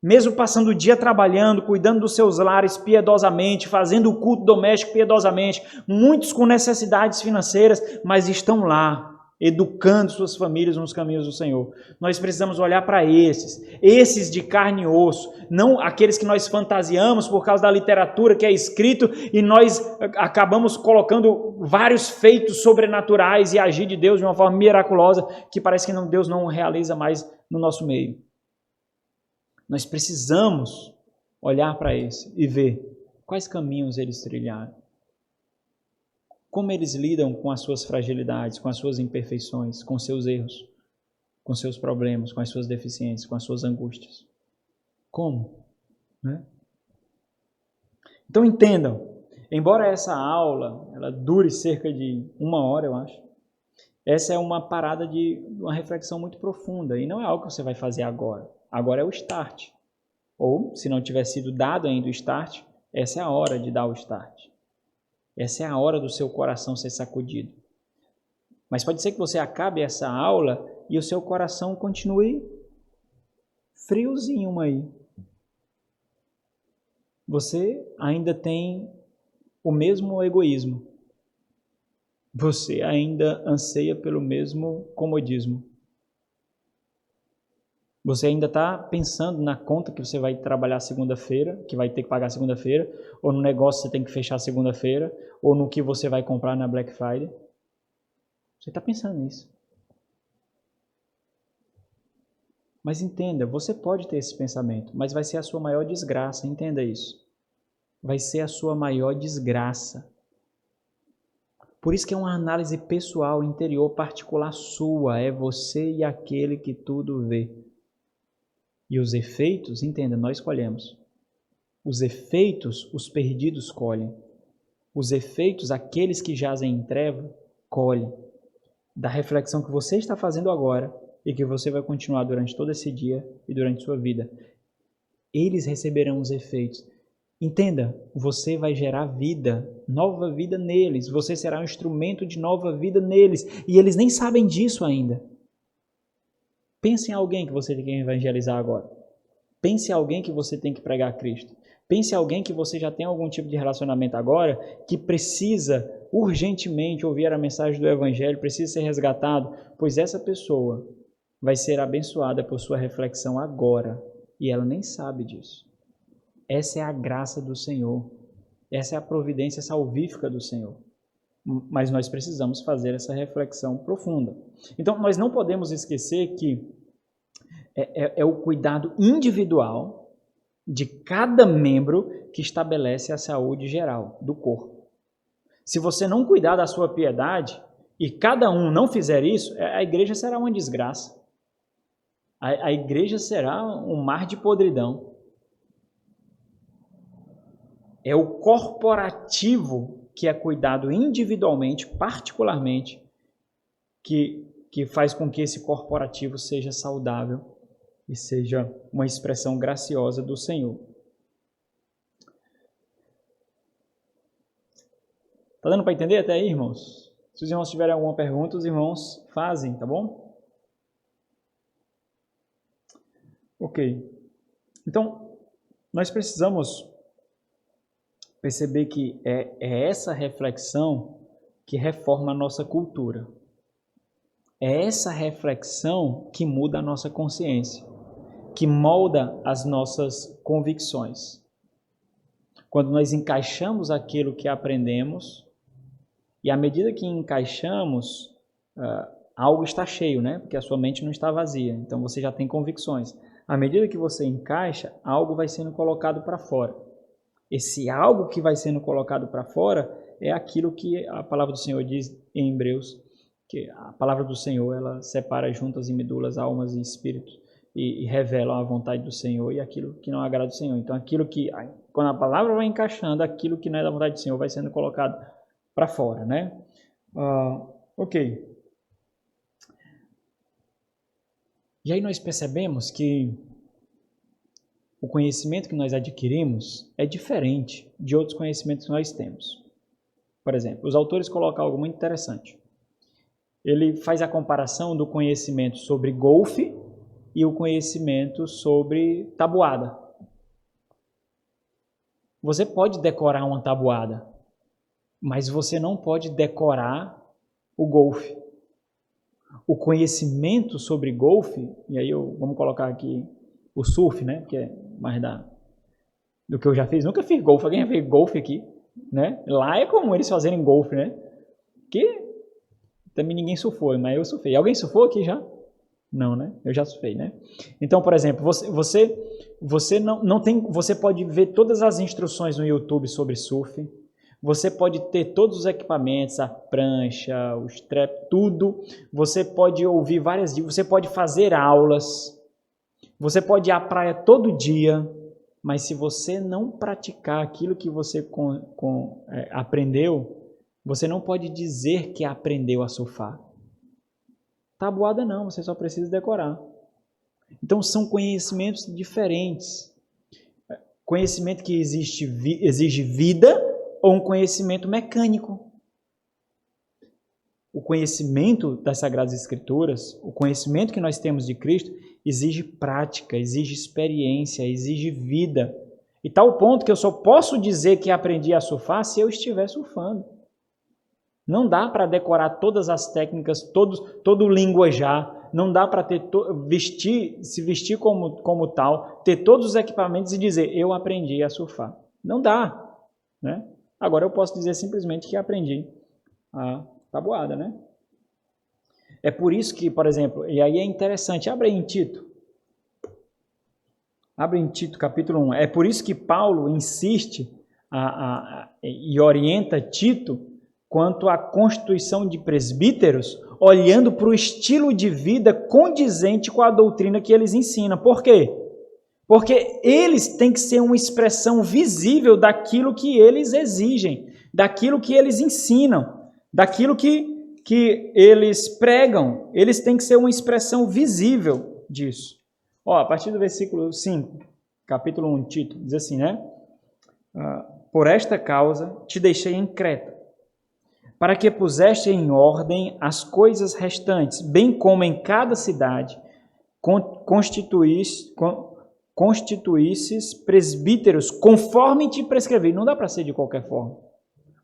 Mesmo passando o dia trabalhando, cuidando dos seus lares piedosamente, fazendo o culto doméstico piedosamente, muitos com necessidades financeiras, mas estão lá, educando suas famílias nos caminhos do Senhor. Nós precisamos olhar para esses de carne e osso, não aqueles que nós fantasiamos por causa da literatura que é escrito e nós acabamos colocando vários feitos sobrenaturais e agir de Deus de uma forma miraculosa que parece que Deus não realiza mais no nosso meio. Nós precisamos olhar para esse e ver quais caminhos eles trilharam. Como eles lidam com as suas fragilidades, com as suas imperfeições, com seus erros, com seus problemas, com as suas deficiências, com as suas angústias. Como? Né? Então entendam, embora essa aula ela dure cerca de 1 hora, eu acho, essa é uma parada de uma reflexão muito profunda e não é algo que você vai fazer agora. Agora é o start. Ou, se não tiver sido dado ainda o start, essa é a hora de dar o start. Essa é a hora do seu coração ser sacudido. Mas pode ser que você acabe essa aula e o seu coração continue friozinho aí. Você ainda tem o mesmo egoísmo. Você ainda anseia pelo mesmo comodismo. Você ainda está pensando na conta que você vai trabalhar segunda-feira, que vai ter que pagar segunda-feira, ou no negócio que você tem que fechar segunda-feira, ou no que você vai comprar na Black Friday. Você está pensando nisso. Mas entenda, você pode ter esse pensamento, mas vai ser a sua maior desgraça, entenda isso. Vai ser a sua maior desgraça. Por isso que é uma análise pessoal, interior, particular sua, é você e aquele que tudo vê. E os efeitos, entenda, nós escolhemos. Os efeitos, os perdidos colhem. Os efeitos, aqueles que jazem em treva, colhem. Da reflexão que você está fazendo agora e que você vai continuar durante todo esse dia e durante sua vida. Eles receberão os efeitos. Entenda, você vai gerar vida, nova vida neles. Você será um instrumento de nova vida neles. E eles nem sabem disso ainda. Pense em alguém que você tem que evangelizar agora. Pense em alguém que você tem que pregar a Cristo. Pense em alguém que você já tem algum tipo de relacionamento agora, que precisa urgentemente ouvir a mensagem do Evangelho, precisa ser resgatado, pois essa pessoa vai ser abençoada por sua reflexão agora. E ela nem sabe disso. Essa é a graça do Senhor. Essa é a providência salvífica do Senhor. Mas nós precisamos fazer essa reflexão profunda. Então, nós não podemos esquecer que é o cuidado individual de cada membro que estabelece a saúde geral do corpo. Se você não cuidar da sua piedade e cada um não fizer isso, a igreja será uma desgraça. A igreja será um mar de podridão. É o corporativo que é cuidado individualmente, particularmente, que faz com que esse corporativo seja saudável e seja uma expressão graciosa do Senhor. Tá dando para entender até aí, irmãos? Se os irmãos tiverem alguma pergunta, os irmãos fazem, tá bom? Ok. Então, nós precisamos perceber que é essa reflexão que reforma a nossa cultura. É essa reflexão que muda a nossa consciência, que molda as nossas convicções. Quando nós encaixamos aquilo que aprendemos, e à medida que encaixamos, algo está cheio, né? Porque a sua mente não está vazia, então você já tem convicções. À medida que você encaixa, algo vai sendo colocado para fora. Esse algo que vai sendo colocado para fora é aquilo que a palavra do Senhor diz em Hebreus, que a palavra do Senhor, ela separa juntas e medulas, almas e espíritos, e revela a vontade do Senhor e aquilo que não agrada do Senhor. Então, aquilo que, quando a palavra vai encaixando, aquilo que não é da vontade do Senhor vai sendo colocado para fora, né? Ok. E aí nós percebemos que o conhecimento que nós adquirimos é diferente de outros conhecimentos que nós temos. Por exemplo, os autores colocam algo muito interessante. Ele faz a comparação do conhecimento sobre golfe e o conhecimento sobre tabuada. Você pode decorar uma tabuada, mas você não pode decorar o golfe. O conhecimento sobre golfe, e aí vamos colocar aqui o surf, né? Que é mais do que eu já fiz. Nunca fiz golfe. Alguém já fez golfe aqui, né? Lá é comum eles fazerem golfe, né? Que também ninguém surfou, mas eu surfei. Alguém surfou aqui já? Não, né? Eu já surfei, né? Então, por exemplo, você não tem, você pode ver todas as instruções no YouTube sobre surf. Você pode ter todos os equipamentos, a prancha, o strap, tudo. Você pode ouvir várias dicas, você pode fazer aulas. Você pode ir à praia todo dia, mas se você não praticar aquilo que você aprendeu, você não pode dizer que aprendeu a surfar. Tabuada não, você só precisa decorar. Então são conhecimentos diferentes. Conhecimento que exige vida ou um conhecimento mecânico. O conhecimento das Sagradas Escrituras, o conhecimento que nós temos de Cristo, exige prática, exige experiência, exige vida. E tal ponto que eu só posso dizer que aprendi a surfar se eu estiver surfando. Não dá para decorar todas as técnicas, todo o linguajar Não dá para se vestir como tal, ter todos os equipamentos e dizer, eu aprendi a surfar. Não dá, né? Agora eu posso dizer simplesmente que aprendi a tabuada, né? É por isso que, por exemplo, e aí é interessante, abre aí em Tito. Abre em Tito, capítulo 1. É por isso que Paulo insiste e orienta Tito quanto à constituição de presbíteros, olhando para o estilo de vida condizente com a doutrina que eles ensinam. Por quê? Porque eles têm que ser uma expressão visível daquilo que eles exigem, daquilo que eles ensinam, daquilo que eles pregam. Eles têm que ser uma expressão visível disso. Ó, a partir do versículo 5, capítulo 1, Tito, diz assim, né? Por esta causa te deixei em Creta, para que puseste em ordem as coisas restantes, bem como em cada cidade constituísses presbíteros conforme te prescrevi. Não dá para ser de qualquer forma.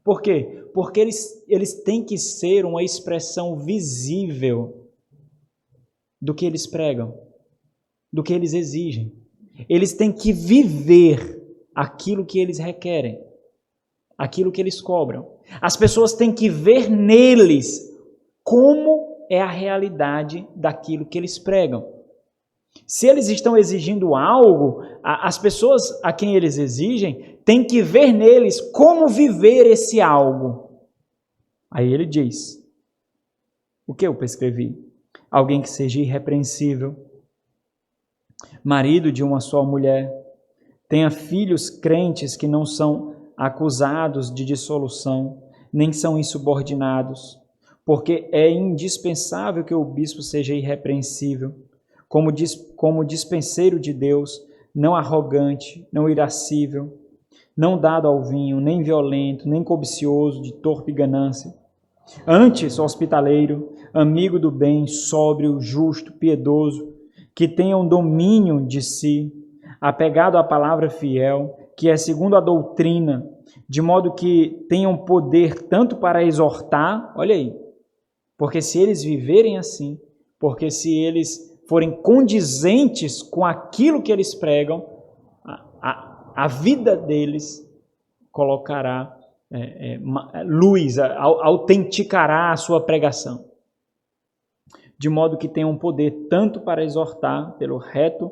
Por quê? Porque eles têm que ser uma expressão visível do que eles pregam, do que eles exigem. Eles têm que viver aquilo que eles requerem, aquilo que eles cobram. As pessoas têm que ver neles como é a realidade daquilo que eles pregam. Se eles estão exigindo algo, as pessoas a quem eles exigem têm que ver neles como viver esse algo. Aí ele diz, o que eu prescrevi? Alguém que seja irrepreensível, marido de uma só mulher, tenha filhos crentes que não são acusados de dissolução, nem são insubordinados, porque é indispensável que o bispo seja irrepreensível, como dispenseiro de Deus, não arrogante, não irascível, não dado ao vinho, nem violento, nem cobicioso de torpe ganância. Antes, hospitaleiro, amigo do bem, sóbrio, justo, piedoso, que tenha um domínio de si, apegado à palavra fiel, que é segundo a doutrina, de modo que tenham poder tanto para exortar, olha aí, porque se eles viverem assim, porque se eles forem condizentes com aquilo que eles pregam, a vida deles colocará luz, autenticará a sua pregação. De modo que tenham poder tanto para exortar pelo reto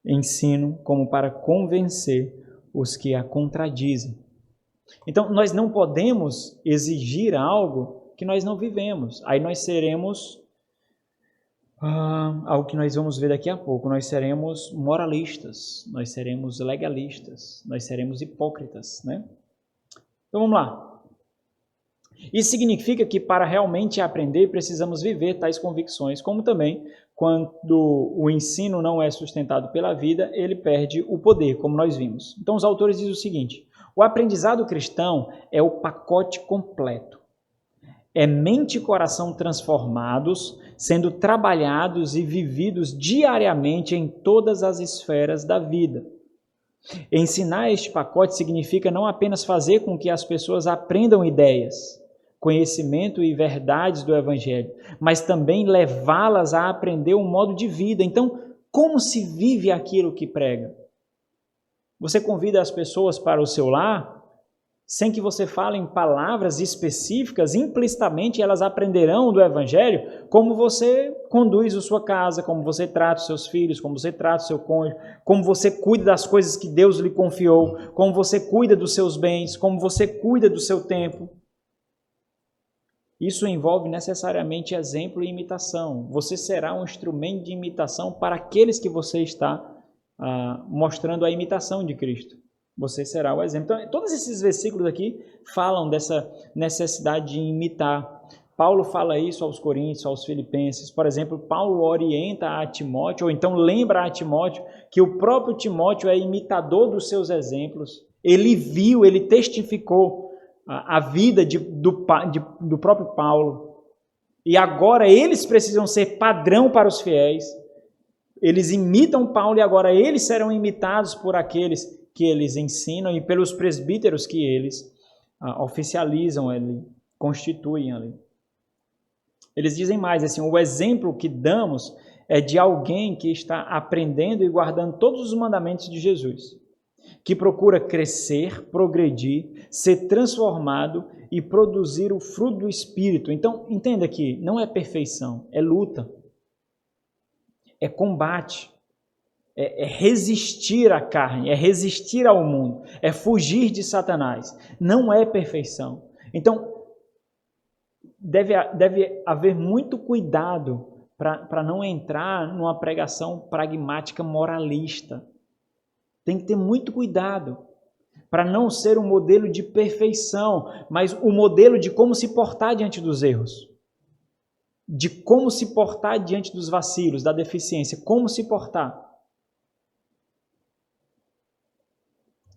ensino, como para convencer os que a contradizem. Então, nós não podemos exigir algo que nós não vivemos. Aí nós seremos, algo que nós vamos ver daqui a pouco, nós seremos moralistas, nós seremos legalistas, nós seremos hipócritas, né? Então, vamos lá. Isso significa que para realmente aprender precisamos viver tais convicções, como também quando o ensino não é sustentado pela vida, ele perde o poder, como nós vimos. Então os autores dizem o seguinte, o aprendizado cristão é o pacote completo. É mente e coração transformados, sendo trabalhados e vividos diariamente em todas as esferas da vida. Ensinar este pacote significa não apenas fazer com que as pessoas aprendam ideias, conhecimento e verdades do Evangelho, mas também levá-las a aprender um modo de vida. Então, como se vive aquilo que prega? Você convida as pessoas para o seu lar, sem que você fale em palavras específicas, implicitamente elas aprenderão do Evangelho como você conduz a sua casa, como você trata os seus filhos, como você trata o seu cônjuge, como você cuida das coisas que Deus lhe confiou, como você cuida dos seus bens, como você cuida do seu tempo. Isso envolve necessariamente exemplo e imitação. Você será um instrumento de imitação para aqueles que você está mostrando a imitação de Cristo. Você será o exemplo. Então, todos esses versículos aqui falam dessa necessidade de imitar. Paulo fala isso aos Coríntios, aos Filipenses. Por exemplo, Paulo orienta a Timóteo, ou então lembra a Timóteo que o próprio Timóteo é imitador dos seus exemplos. Ele viu, ele testificou a vida do próprio Paulo. E agora eles precisam ser padrão para os fiéis. Eles imitam Paulo e agora eles serão imitados por aqueles que eles ensinam e pelos presbíteros que eles oficializam ali, constituem ali. Eles dizem mais, assim, o exemplo que damos é de alguém que está aprendendo e guardando todos os mandamentos de Jesus, que procura crescer, progredir, ser transformado e produzir o fruto do Espírito. Então, entenda que não é perfeição, é luta, é combate, é resistir à carne, é resistir ao mundo, é fugir de Satanás. Não é perfeição. Então, deve haver muito cuidado para não entrar numa pregação pragmática moralista. Tem que ter muito cuidado para não ser um modelo de perfeição, mas o modelo de como se portar diante dos erros, de como se portar diante dos vacilos, da deficiência, como se portar.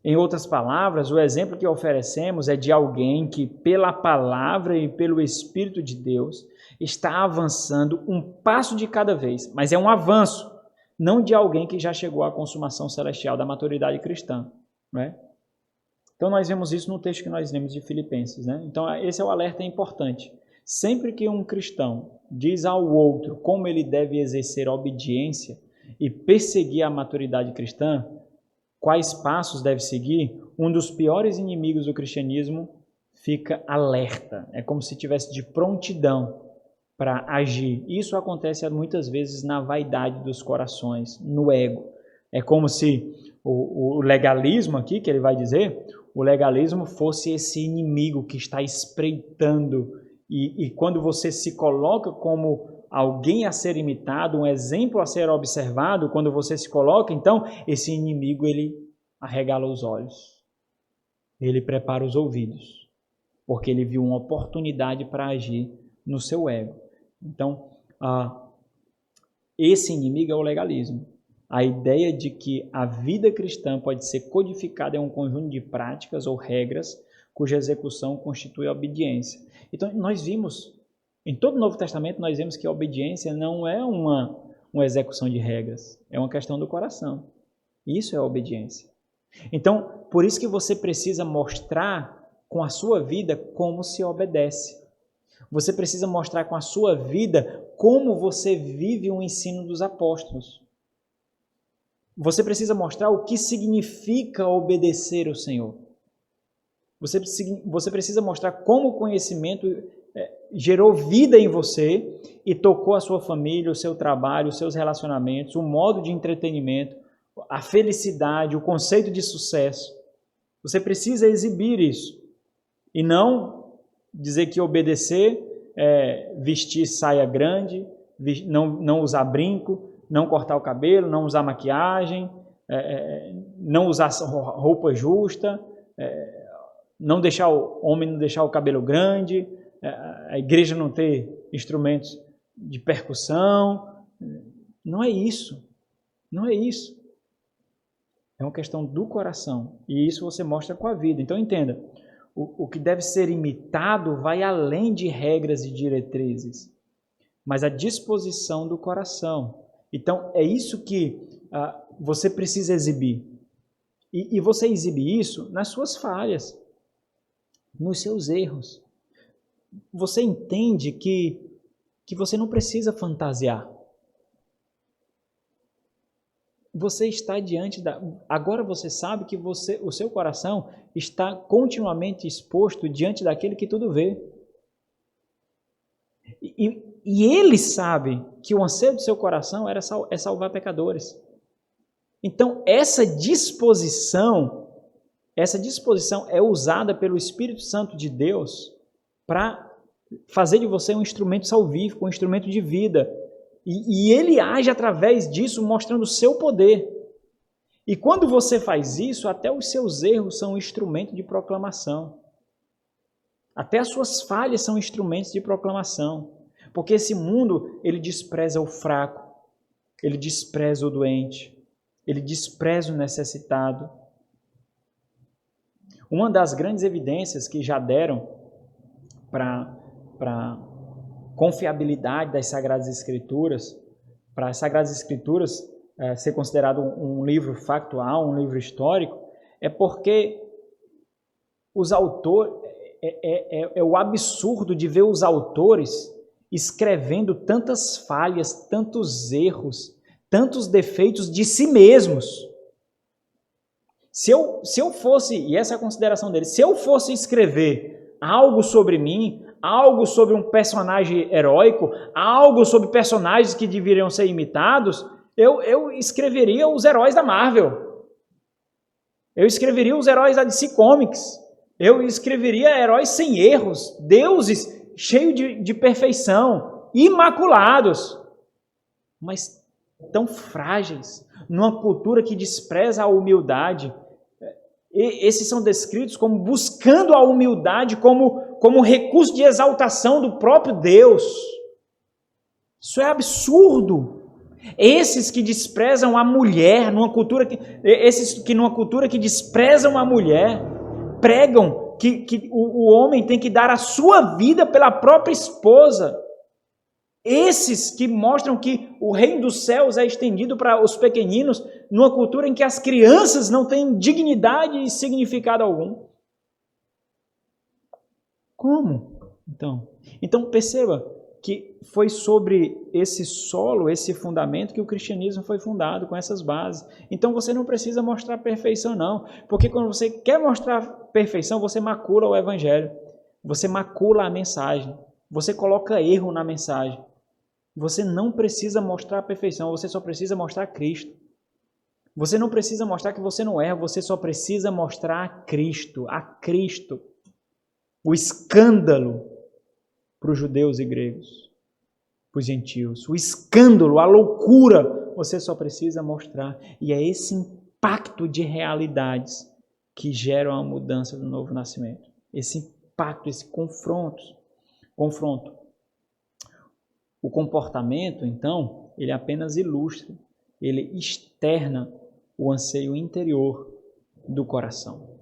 Em outras palavras, o exemplo que oferecemos é de alguém que, pela palavra e pelo Espírito de Deus, está avançando um passo de cada vez, mas é um avanço, não de alguém que já chegou à consumação celestial da maturidade cristã, não é? Então nós vemos isso no texto que nós lemos de Filipenses, né? Então esse é o alerta importante. Sempre que um cristão diz ao outro como ele deve exercer a obediência e perseguir a maturidade cristã, quais passos deve seguir, um dos piores inimigos do cristianismo fica alerta. É como se tivesse de prontidão para agir. Isso acontece muitas vezes na vaidade dos corações, no ego. É como se o legalismo aqui, que ele vai dizer, o legalismo fosse esse inimigo que está espreitando. E quando você se coloca como alguém a ser imitado, um exemplo a ser observado, quando você se coloca, então, esse inimigo, ele arregala os olhos. Ele prepara os ouvidos, porque ele viu uma oportunidade para agir no seu ego. Então, esse inimigo é o legalismo. A ideia de que a vida cristã pode ser codificada em um conjunto de práticas ou regras cuja execução constitui a obediência. Então, nós vimos, em todo o Novo Testamento, nós vemos que a obediência não é uma execução de regras, é uma questão do coração. Isso é a obediência. Então, por isso que você precisa mostrar com a sua vida como se obedece. Você precisa mostrar com a sua vida como você vive o ensino dos apóstolos. Você precisa mostrar o que significa obedecer ao Senhor. Você precisa mostrar como o conhecimento gerou vida em você e tocou a sua família, o seu trabalho, os seus relacionamentos, o modo de entretenimento, a felicidade, o conceito de sucesso. Você precisa exibir isso. E não dizer que obedecer é vestir saia grande, não usar brinco, não cortar o cabelo, não usar maquiagem, não usar roupa justa, não deixar o homem não deixar o cabelo grande, a igreja não ter instrumentos de percussão. Não é isso. Não é isso. É uma questão do coração. E isso você mostra com a vida. Então entenda, o que deve ser imitado vai além de regras e diretrizes, mas a disposição do coração. Então é isso que você precisa exibir. E você exibe isso nas suas falhas, nos seus erros. Você entende que você não precisa fantasiar. Você está diante agora você sabe que o seu coração está continuamente exposto diante daquele que tudo vê. E ele sabe que o anseio do seu coração é salvar pecadores. Então, essa disposição é usada pelo Espírito Santo de Deus para fazer de você um instrumento salvífico, um instrumento de vida. E ele age através disso, mostrando o seu poder. E quando você faz isso, até os seus erros são instrumento de proclamação. Até as suas falhas são instrumentos de proclamação. Porque esse mundo, ele despreza o fraco, ele despreza o doente, ele despreza o necessitado. Uma das grandes evidências que já deram para confiabilidade das Sagradas Escrituras, para as Sagradas Escrituras ser considerado um livro factual, um livro histórico, é porque os autores, é o absurdo de ver os autores escrevendo tantas falhas, tantos erros, tantos defeitos de si mesmos. Se eu fosse, e essa é a consideração dele, se eu fosse escrever algo sobre mim, algo sobre um personagem heróico, algo sobre personagens que deveriam ser imitados, eu escreveria os heróis da Marvel. Eu escreveria os heróis da DC Comics. Eu escreveria heróis sem erros, deuses cheios de perfeição, imaculados, mas tão frágeis, numa cultura que despreza a humildade. Esses são descritos como buscando a humildade como recurso de exaltação do próprio Deus. Isso é absurdo. Esses que desprezam a mulher, esses que numa cultura que desprezam a mulher, pregam que o homem tem que dar a sua vida pela própria esposa. Esses que mostram que o reino dos céus é estendido para os pequeninos, numa cultura em que as crianças não têm dignidade e significado algum. Como? Então perceba que foi sobre esse solo, esse fundamento, que o cristianismo foi fundado, com essas bases. Então você não precisa mostrar perfeição, não. Porque quando você quer mostrar perfeição, você macula o evangelho. Você macula a mensagem. Você coloca erro na mensagem. Você não precisa mostrar a perfeição, você só precisa mostrar Cristo. Você não precisa mostrar que você não erra, você só precisa mostrar a Cristo. O escândalo para os judeus e gregos, para os gentios. O escândalo, a loucura, você só precisa mostrar. E é esse impacto de realidades que geram a mudança do novo nascimento. Esse impacto, esse confronto. O comportamento, então, ele apenas ilustra, ele externa o anseio interior do coração.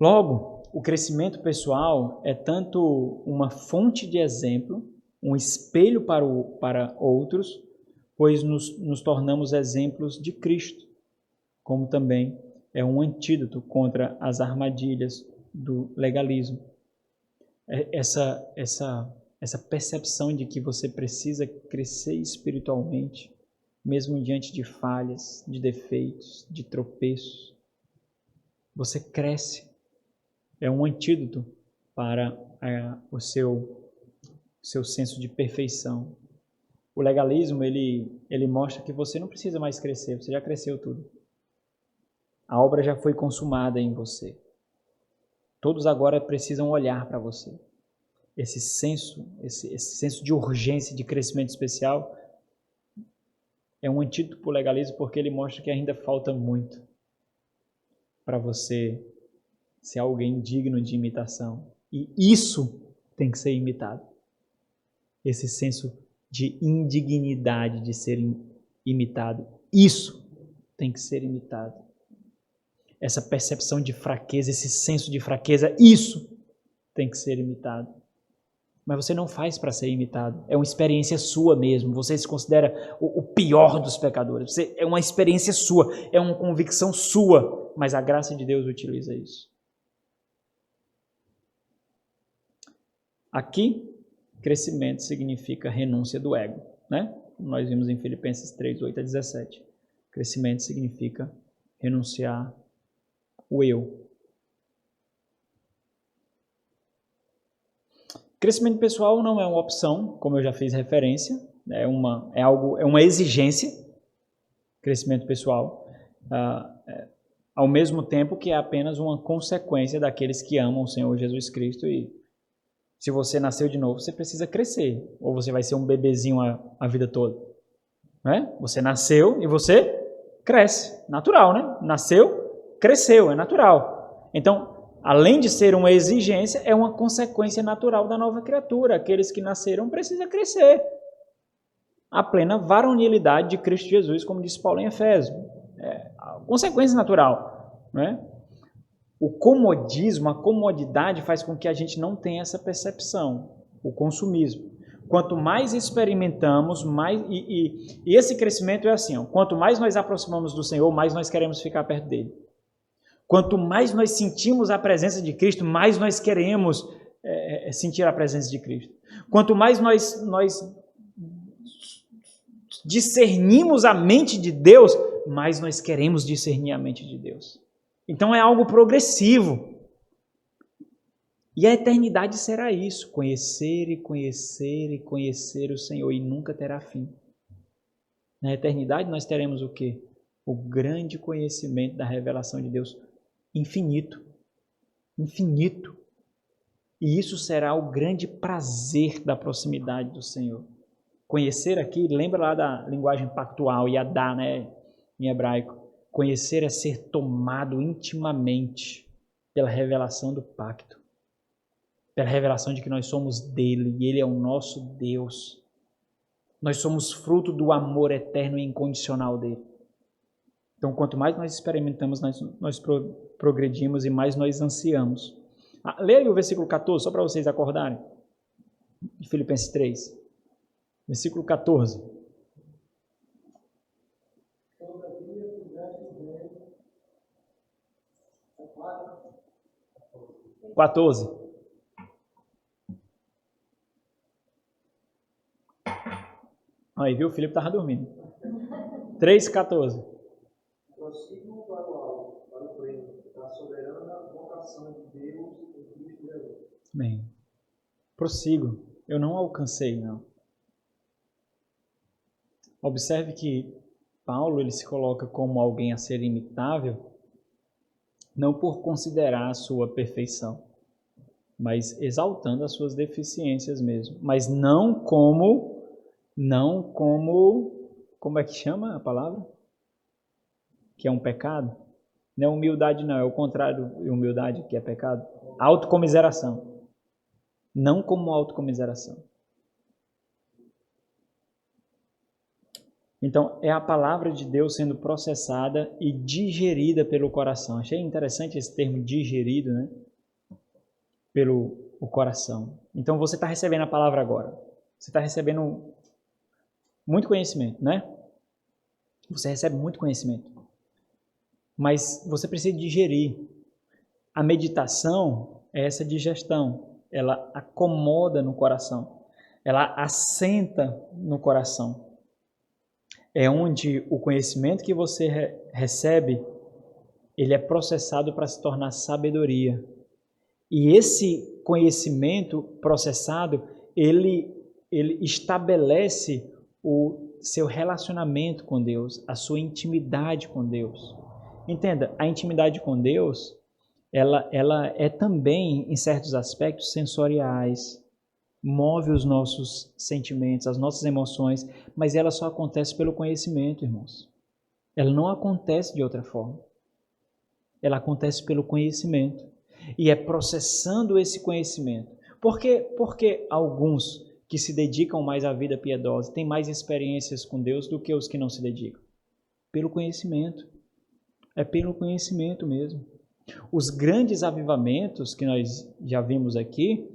Logo, o crescimento pessoal é tanto uma fonte de exemplo, um espelho para outros, pois nos tornamos exemplos de Cristo, como também é um antídoto contra as armadilhas do legalismo. Essa percepção de que você precisa crescer espiritualmente, mesmo diante de falhas, de defeitos, de tropeços. Você cresce. É um antídoto para o seu senso de perfeição. O legalismo, ele mostra que você não precisa mais crescer, você já cresceu tudo. A obra já foi consumada em você. Todos agora precisam olhar para você. Esse senso de urgência, de crescimento especial, é um antídoto para o legalismo, porque ele mostra que ainda falta muito para você ser alguém digno de imitação. E isso tem que ser imitado. Esse senso de indignidade de ser imitado, isso tem que ser imitado. Essa percepção de fraqueza, esse senso de fraqueza, isso tem que ser imitado. Mas você não faz para ser imitado. É uma experiência sua mesmo. Você se considera o pior dos pecadores. É uma experiência sua, é uma convicção sua. Mas a graça de Deus utiliza isso. Aqui, crescimento significa renúncia do ego, né? Nós vimos em Filipenses 3, 8 a 17. Crescimento significa renunciar o eu. Crescimento pessoal não é uma opção, como eu já fiz referência, é uma exigência, crescimento pessoal, ao mesmo tempo que é apenas uma consequência daqueles que amam o Senhor Jesus Cristo. E se você nasceu de novo, você precisa crescer, ou você vai ser um bebezinho a vida toda. Né? Você nasceu e você cresce, natural, né? Nasceu, cresceu, é natural. Então, além de ser uma exigência, é uma consequência natural da nova criatura. Aqueles que nasceram precisam crescer. A plena varonilidade de Cristo Jesus, como disse Paulo em Efésios. É a consequência natural. Né? O comodismo, a comodidade faz com que a gente não tenha essa percepção. O consumismo. Quanto mais experimentamos, mais... E esse crescimento é assim, ó, quanto mais nós aproximamos do Senhor, mais nós queremos ficar perto dele. Quanto mais nós sentimos a presença de Cristo, mais nós queremos sentir a presença de Cristo. Quanto mais nós discernimos a mente de Deus, mais nós queremos discernir a mente de Deus. Então é algo progressivo. E a eternidade será isso, conhecer e conhecer e conhecer o Senhor, e nunca terá fim. Na eternidade nós teremos o quê? O grande conhecimento da revelação de Deus infinito. Infinito. E isso será o grande prazer da proximidade do Senhor. Conhecer aqui, lembra lá da linguagem pactual, yadá, né, em hebraico. Conhecer é ser tomado intimamente pela revelação do pacto. Pela revelação de que nós somos dele e ele é o nosso Deus. Nós somos fruto do amor eterno e incondicional dele. Então, quanto mais nós experimentamos, nós progredimos e mais nós ansiamos. Leia aí o versículo 14, só para vocês acordarem. De Filipenses 3. Versículo 14. 14. Aí, viu? O Filipe estava dormindo. 3,14. Prossigam para o alto, para o prêmio, da soberana vocação de Deus em Cristo Jesus. Bem, prossigo. Eu não alcancei, não. Observe que Paulo ele se coloca como alguém a ser imitável, não por considerar a sua perfeição, mas exaltando as suas deficiências mesmo. Mas não como, como é que chama a palavra? Que é um pecado? Não é humildade não, é o contrário de humildade que é pecado. Autocomiseração. Não como autocomiseração. Então, é a palavra de Deus sendo processada e digerida pelo coração. Achei interessante esse termo digerido, né? Pelo o coração. Então, você está recebendo a palavra agora. Você está recebendo muito conhecimento, né? Você recebe muito conhecimento. Mas você precisa digerir. A meditação é essa digestão. Ela acomoda no coração. Ela assenta no coração. É onde o conhecimento que você recebe, ele é processado para se tornar sabedoria. E esse conhecimento processado, ele estabelece o seu relacionamento com Deus, a sua intimidade com Deus. Entenda, a intimidade com Deus, ela é também, em certos aspectos, sensoriais, move os nossos sentimentos, as nossas emoções, mas ela só acontece pelo conhecimento, irmãos. Ela não acontece de outra forma. Ela acontece pelo conhecimento. E é processando esse conhecimento. Porque alguns que se dedicam mais à vida piedosa têm mais experiências com Deus do que os que não se dedicam? Pelo conhecimento. É pelo conhecimento mesmo. Os grandes avivamentos que nós já vimos aqui,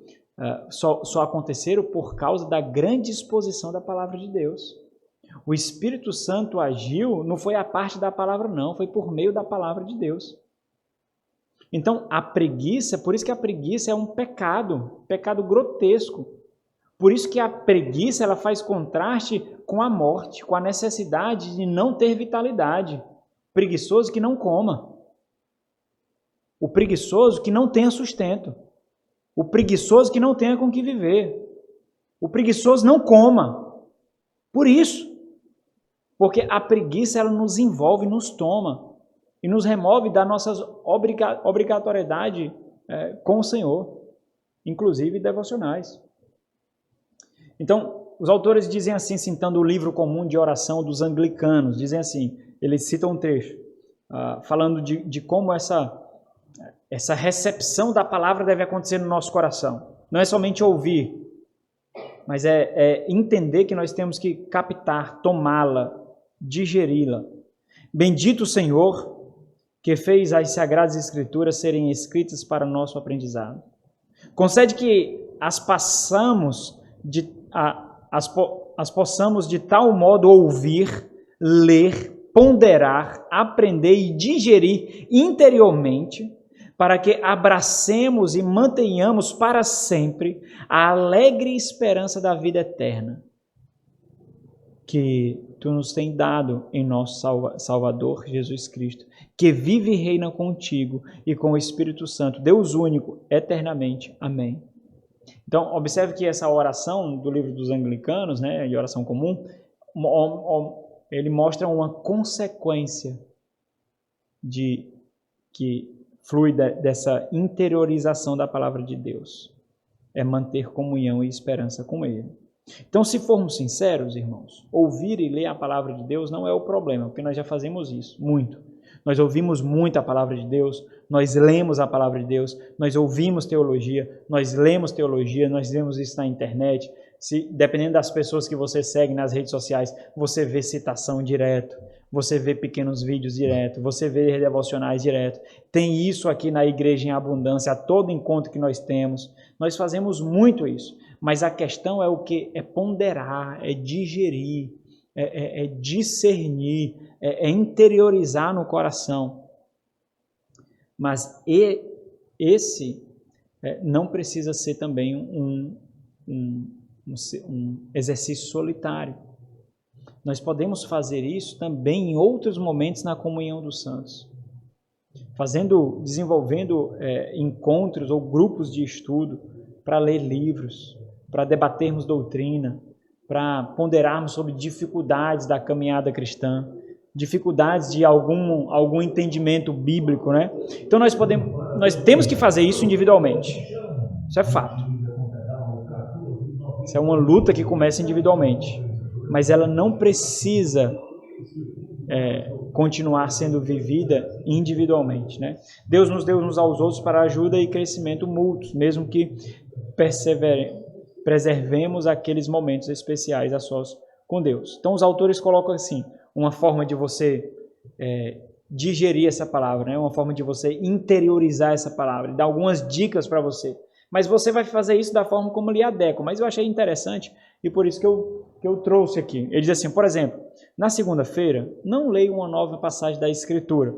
só aconteceram por causa da grande exposição da palavra de Deus. O Espírito Santo agiu, não foi a parte da palavra não, foi por meio da palavra de Deus. Então a preguiça, por isso que a preguiça é um pecado grotesco. Por isso que a preguiça ela faz contraste com a morte, com a necessidade de não ter vitalidade. Preguiçoso que não coma. O preguiçoso que não tenha sustento. O preguiçoso que não tenha com que viver. O preguiçoso não coma. Por isso. Porque a preguiça ela nos envolve, nos toma. E nos remove da nossa obrigatoriedade com o Senhor. Inclusive devocionais. Então, os autores dizem assim, citando o livro comum de oração dos anglicanos. Dizem assim, eles citam um trecho. Falando de como essa recepção da palavra deve acontecer no nosso coração. Não é somente ouvir, mas é entender que nós temos que captar, tomá-la, digeri-la. Bendito o Senhor que fez as Sagradas Escrituras serem escritas para nosso aprendizado. Concede que as possamos de tal modo ouvir, ler, ponderar, aprender e digerir interiormente, para que abracemos e mantenhamos para sempre a alegre esperança da vida eterna, que Tu nos tem dado em nosso Salvador Jesus Cristo, que vive e reina contigo e com o Espírito Santo, Deus único, eternamente. Amém. Então, observe que essa oração do livro dos anglicanos, né, de oração comum, ele mostra uma consequência que flui dessa interiorização da palavra de Deus. É manter comunhão e esperança com Ele. Então, se formos sinceros, irmãos, ouvir e ler a palavra de Deus não é o problema, porque nós já fazemos isso, muito. Nós ouvimos muito a palavra de Deus, nós lemos a palavra de Deus, nós ouvimos teologia, nós lemos isso na internet. Dependendo das pessoas que você segue nas redes sociais, você vê citação direto, você vê pequenos vídeos direto, você vê devocionais direto. Tem isso aqui na igreja em abundância, a todo encontro que nós temos. Nós fazemos muito isso, mas a questão é o que? É ponderar, é digerir, é discernir, é interiorizar no coração. Mas esse não precisa ser também um exercício solitário. Nós podemos fazer isso também em outros momentos na comunhão dos santos. Desenvolvendo encontros ou grupos de estudo para ler livros, para debatermos doutrina, para ponderarmos sobre dificuldades da caminhada cristã, dificuldades de algum entendimento bíblico, né? Então nós temos que fazer isso individualmente. Isso é fato. Isso é uma luta que começa individualmente, mas ela não precisa continuar sendo vivida individualmente, né? Deus nos deu uns aos outros para ajuda e crescimento mútuos, mesmo que preservemos aqueles momentos especiais a sós com Deus. Então os autores colocam assim, uma forma de você digerir essa palavra, né? Uma forma de você interiorizar essa palavra, dar algumas dicas para você. Mas você vai fazer isso da forma como lhe adequa. Mas eu achei interessante e por isso que eu trouxe aqui. Ele diz assim, por exemplo, na segunda-feira, não leia uma nova passagem da Escritura.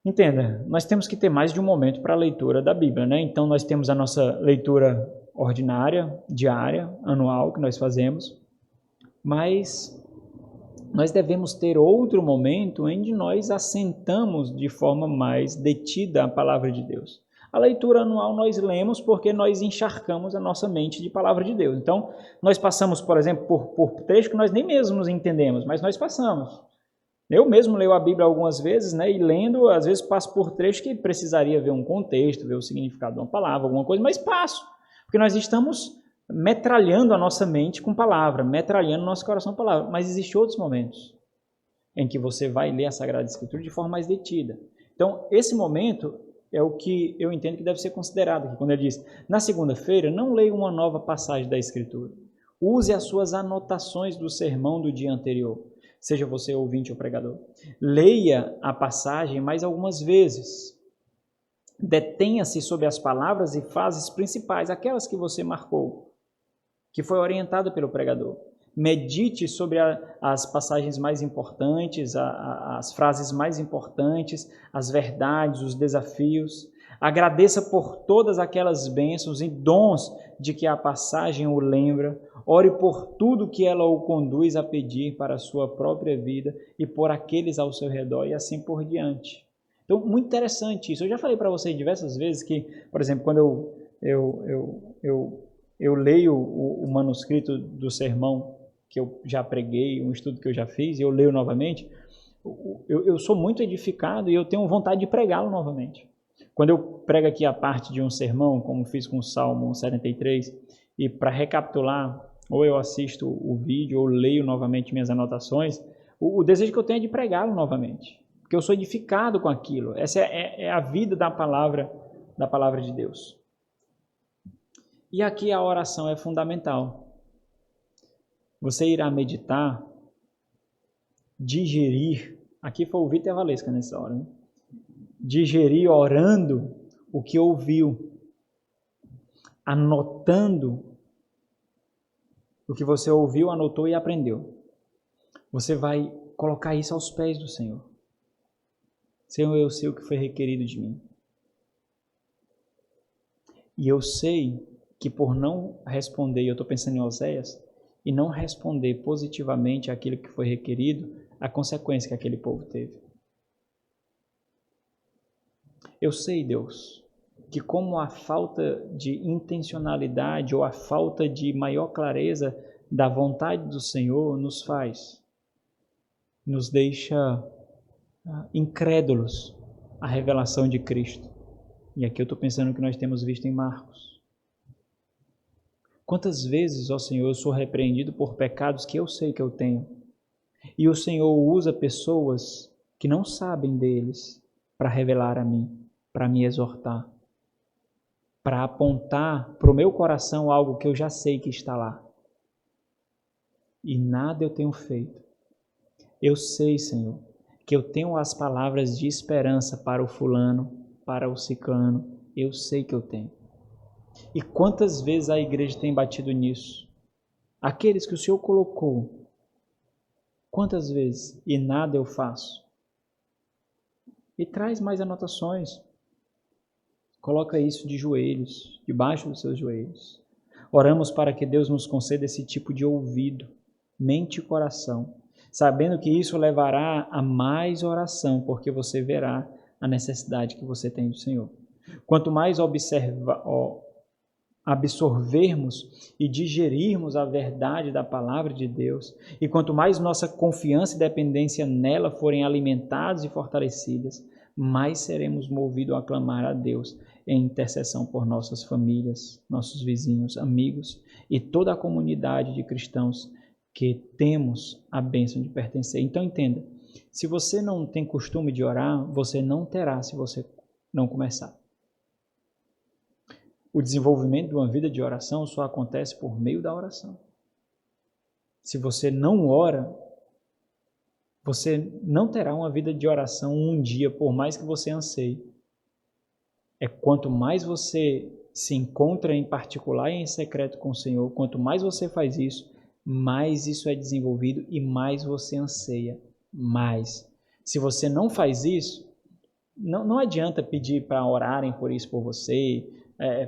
Entenda, nós temos que ter mais de um momento para a leitura da Bíblia, né? Então nós temos a nossa leitura ordinária, diária, anual, que nós fazemos, mas nós devemos ter outro momento em que nós assentamos de forma mais detida a palavra de Deus. A leitura anual nós lemos porque nós encharcamos a nossa mente de palavra de Deus. Então, nós passamos, por exemplo, por trechos que nós nem mesmo nos entendemos, mas nós passamos. Eu mesmo leio a Bíblia algumas vezes, né, e lendo, às vezes passo por trechos que precisaria ver um contexto, ver o significado de uma palavra, alguma coisa, mas passo, porque nós estamos metralhando a nossa mente com palavra, metralhando o nosso coração com palavra. Mas existem outros momentos em que você vai ler a Sagrada Escritura de forma mais detida. Então, esse momento é o que eu entendo que deve ser considerado aqui, quando ele diz, na segunda-feira, não leia uma nova passagem da Escritura. Use as suas anotações do sermão do dia anterior, seja você ouvinte ou pregador. Leia a passagem mais algumas vezes. Detenha-se sobre as palavras e frases principais, aquelas que você marcou, que foi orientado pelo pregador. Medite sobre as passagens mais importantes, as frases mais importantes, as verdades, os desafios. Agradeça por todas aquelas bênçãos e dons de que a passagem o lembra. Ore por tudo que ela o conduz a pedir para a sua própria vida e por aqueles ao seu redor e assim por diante. Então, muito interessante isso. Eu já falei para vocês diversas vezes que, por exemplo, quando eu leio o manuscrito do sermão que eu já preguei, um estudo que eu já fiz, e eu leio novamente, eu sou muito edificado e eu tenho vontade de pregá-lo novamente. Quando eu prego aqui a parte de um sermão, como fiz com o Salmo 73, e para recapitular, ou eu assisto o vídeo, ou leio novamente minhas anotações, o desejo que eu tenho é de pregá-lo novamente, porque eu sou edificado com aquilo. Essa é a vida da palavra de Deus. E aqui a oração é fundamental. Você irá meditar, digerir, aqui foi o Vitor Valesca nessa hora, né? Digerir orando o que ouviu, anotando o que você ouviu, anotou e aprendeu. Você vai colocar isso aos pés do Senhor. Senhor, eu sei o que foi requerido de mim. E eu sei que por não responder, eu estou pensando em Oséias, e não responder positivamente aquilo que foi requerido, a consequência que aquele povo teve. Eu sei, Deus, que como a falta de intencionalidade ou a falta de maior clareza da vontade do Senhor nos deixa incrédulos à revelação de Cristo. E aqui eu estou pensando que nós temos visto em Marcos. Quantas vezes, ó Senhor, eu sou repreendido por pecados que eu sei que eu tenho, e o Senhor usa pessoas que não sabem deles para revelar a mim, para me exortar, para apontar para o meu coração algo que eu já sei que está lá. E nada eu tenho feito. Eu sei, Senhor, que eu tenho as palavras de esperança para o fulano, para o ciclano. Eu sei que eu tenho. E quantas vezes a igreja tem batido nisso? Aqueles que o Senhor colocou, quantas vezes? E nada eu faço. E traz mais anotações. Coloca isso de joelhos, debaixo dos seus joelhos. Oramos para que Deus nos conceda esse tipo de ouvido, mente e coração, sabendo que isso levará a mais oração, porque você verá a necessidade que você tem do Senhor. Quanto mais absorvermos e digerirmos a verdade da palavra de Deus, e quanto mais nossa confiança e dependência nela forem alimentadas e fortalecidas, mais seremos movidos a clamar a Deus em intercessão por nossas famílias, nossos vizinhos, amigos e toda a comunidade de cristãos que temos a bênção de pertencer. Então entenda, se você não tem costume de orar, você não terá se você não começar. O desenvolvimento de uma vida de oração só acontece por meio da oração. Se você não ora, você não terá uma vida de oração um dia, por mais que você anseie. É quanto mais você se encontra em particular e em secreto com o Senhor, quanto mais você faz isso, mais isso é desenvolvido e mais você anseia. Mais. Se você não faz isso, não adianta pedir para orarem por isso por você,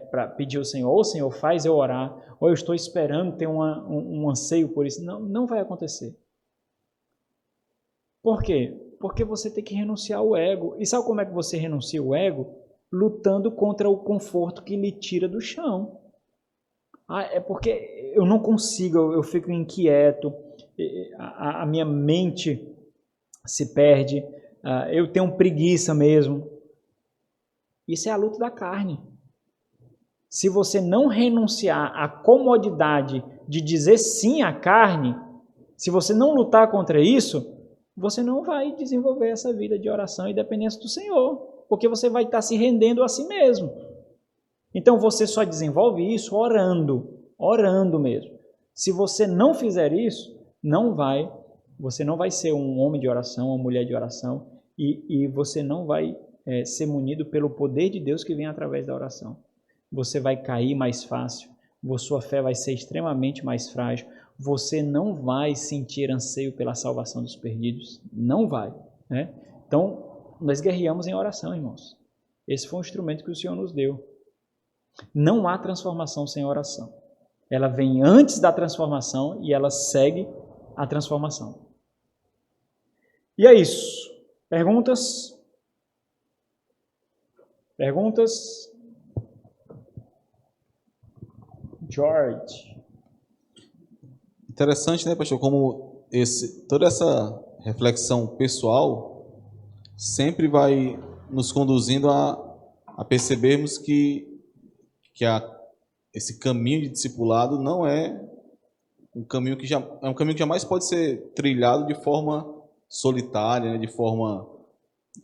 para pedir ao Senhor, ou Senhor, faz eu orar, ou eu estou esperando ter um anseio por isso. Não vai acontecer. Por quê? Porque você tem que renunciar ao ego. E sabe como é que você renuncia ao ego? Lutando contra o conforto que lhe tira do chão. É porque eu não consigo, eu fico inquieto, a minha mente se perde, eu tenho preguiça mesmo. Isso é a luta da carne. Se você não renunciar à comodidade de dizer sim à carne, se você não lutar contra isso, você não vai desenvolver essa vida de oração e dependência do Senhor, porque você vai estar se rendendo a si mesmo. Então você só desenvolve isso orando mesmo. Se você não fizer isso, você não vai ser um homem de oração, uma mulher de oração, e você não vai ser munido pelo poder de Deus que vem através da oração. Você vai cair mais fácil, sua fé vai ser extremamente mais frágil, você não vai sentir anseio pela salvação dos perdidos, não vai, né? Então, nós guerreamos em oração, irmãos. Esse foi um instrumento que o Senhor nos deu. Não há transformação sem oração. Ela vem antes da transformação e ela segue a transformação. E é isso. Perguntas? Perguntas? George. Interessante, né, pastor, como toda essa reflexão pessoal sempre vai nos conduzindo a percebermos que esse caminho de discipulado não é um caminho que jamais pode ser trilhado de forma solitária, né, de forma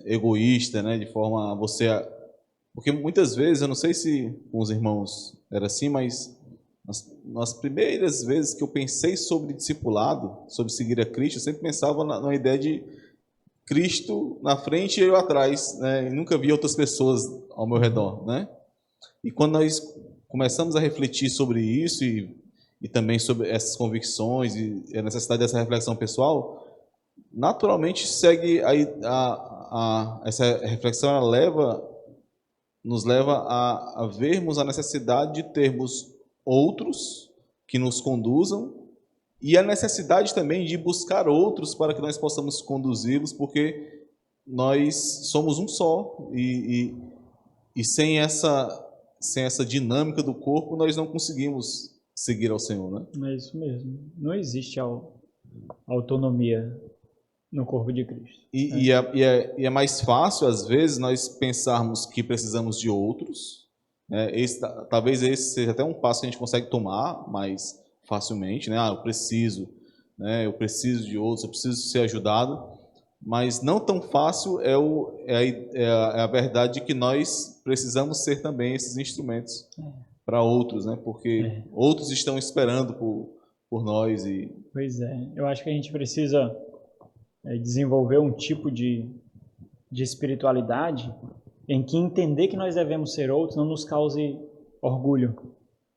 egoísta, né, de forma porque muitas vezes, eu não sei se com os irmãos era assim, mas nas primeiras vezes que eu pensei sobre discipulado, sobre seguir a Cristo, eu sempre pensava na ideia de Cristo na frente e eu atrás, né? E nunca vi outras pessoas ao meu redor, né? E quando nós começamos a refletir sobre isso e também sobre essas convicções e a necessidade dessa reflexão pessoal, naturalmente segue essa reflexão, ela leva nos leva a vermos a necessidade de termos outros que nos conduzam e a necessidade também de buscar outros para que nós possamos conduzi-los, porque nós somos um só e sem essa dinâmica do corpo nós não conseguimos seguir ao Senhor, né? É isso mesmo. Não existe autonomia no corpo de Cristo. E é mais fácil, às vezes, nós pensarmos que precisamos de outros, né? Talvez esse seja até um passo que a gente consegue tomar mais facilmente, né? Eu preciso, né? Eu preciso de outros, eu preciso ser ajudado, mas não tão fácil é a verdade de que nós precisamos ser também esses instrumentos para outros, né? Porque outros estão esperando por nós. Pois é, eu acho que a gente precisa desenvolver um tipo de espiritualidade em que entender que nós devemos ser outros não nos cause orgulho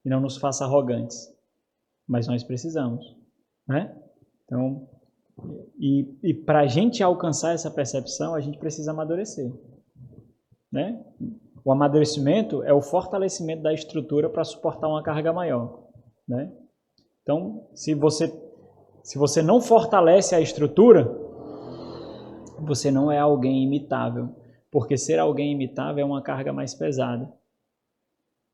e não nos faça arrogantes, mas nós precisamos, né? Então, e para a gente alcançar essa percepção, a gente precisa amadurecer, né? O amadurecimento é o fortalecimento da estrutura para suportar uma carga maior, né? Então, se você não fortalece a estrutura, você não é alguém imitável, porque ser alguém imitável é uma carga mais pesada.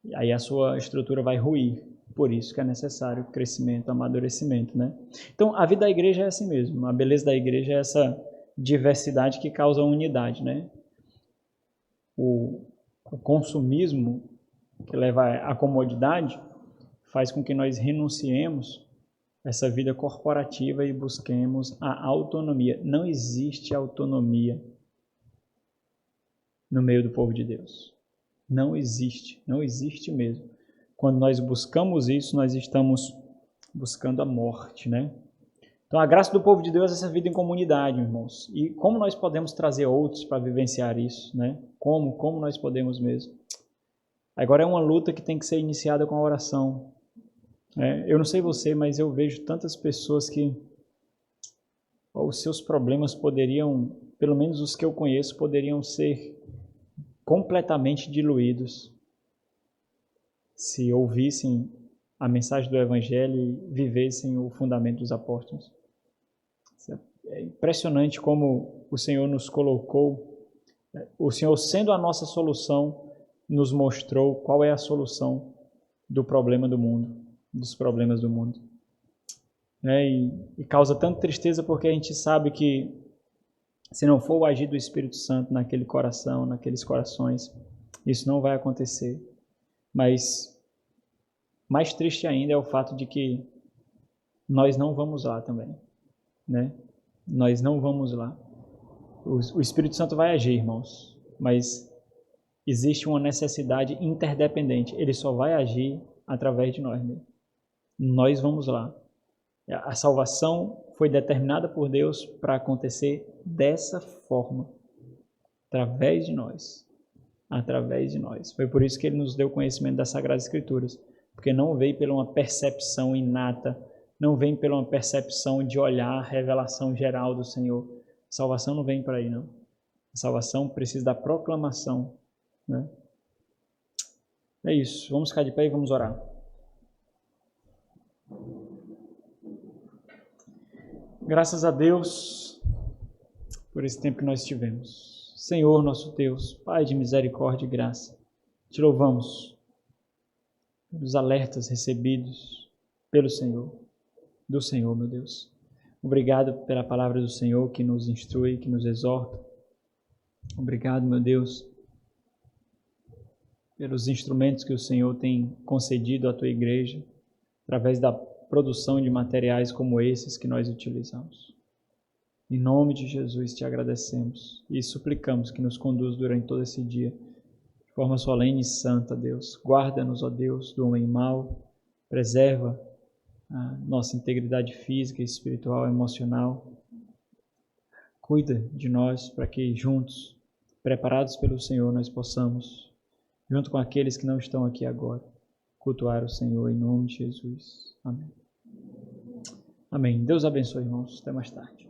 E aí a sua estrutura vai ruir. Por isso que é necessário crescimento, amadurecimento, né? Então, a vida da igreja é assim mesmo. A beleza da igreja é essa diversidade que causa unidade, né? O consumismo que leva à comodidade faz com que nós renunciemos essa vida corporativa e busquemos a autonomia. Não existe autonomia no meio do povo de Deus. Não existe mesmo. Quando nós buscamos isso, nós estamos buscando a morte, né? Então, a graça do povo de Deus é essa vida em comunidade, irmãos. E como nós podemos trazer outros para vivenciar isso, né? Como nós podemos mesmo? Agora é uma luta que tem que ser iniciada com a oração. Eu não sei você, mas eu vejo tantas pessoas que os seus problemas poderiam, pelo menos os que eu conheço, poderiam ser completamente diluídos se ouvissem a mensagem do Evangelho e vivessem o fundamento dos apóstolos. É impressionante como o Senhor nos colocou, o Senhor sendo a nossa solução, nos mostrou qual é a solução do problema do mundo, dos problemas do mundo. E causa tanta tristeza porque a gente sabe que se não for o agir do Espírito Santo naquele coração, naqueles corações, isso não vai acontecer. Mas mais triste ainda é o fato de que nós não vamos lá também, né? Nós não vamos lá. O Espírito Santo vai agir, irmãos, mas existe uma necessidade interdependente. Ele só vai agir através de nós mesmos. Nós vamos lá. A salvação foi determinada por Deus para acontecer dessa forma, através de nós. Através de nós. Foi por isso que Ele nos deu conhecimento das Sagradas Escrituras, porque não veio pela uma percepção inata, não vem pela uma percepção de olhar a revelação geral do Senhor. A salvação não vem por aí, não. A salvação precisa da proclamação, né? É isso. Vamos ficar de pé e vamos orar. Graças a Deus por esse tempo que nós tivemos. Senhor, nosso Deus, Pai de misericórdia e graça, te louvamos pelos alertas recebidos pelo Senhor, do Senhor, meu Deus. Obrigado pela palavra do Senhor que nos instrui, que nos exorta. Obrigado, meu Deus, pelos instrumentos que o Senhor tem concedido à tua igreja, através da produção de materiais como esses que nós utilizamos. Em nome de Jesus te agradecemos e suplicamos que nos conduz durante todo esse dia de forma solene e santa, Deus. Guarda-nos, ó Deus, do homem mau, preserva a nossa integridade física, espiritual, emocional. Cuida de nós para que juntos, preparados pelo Senhor, nós possamos, junto com aqueles que não estão aqui agora, cultuar o Senhor em nome de Jesus. Amém. Amém. Deus abençoe, irmãos. Até mais tarde.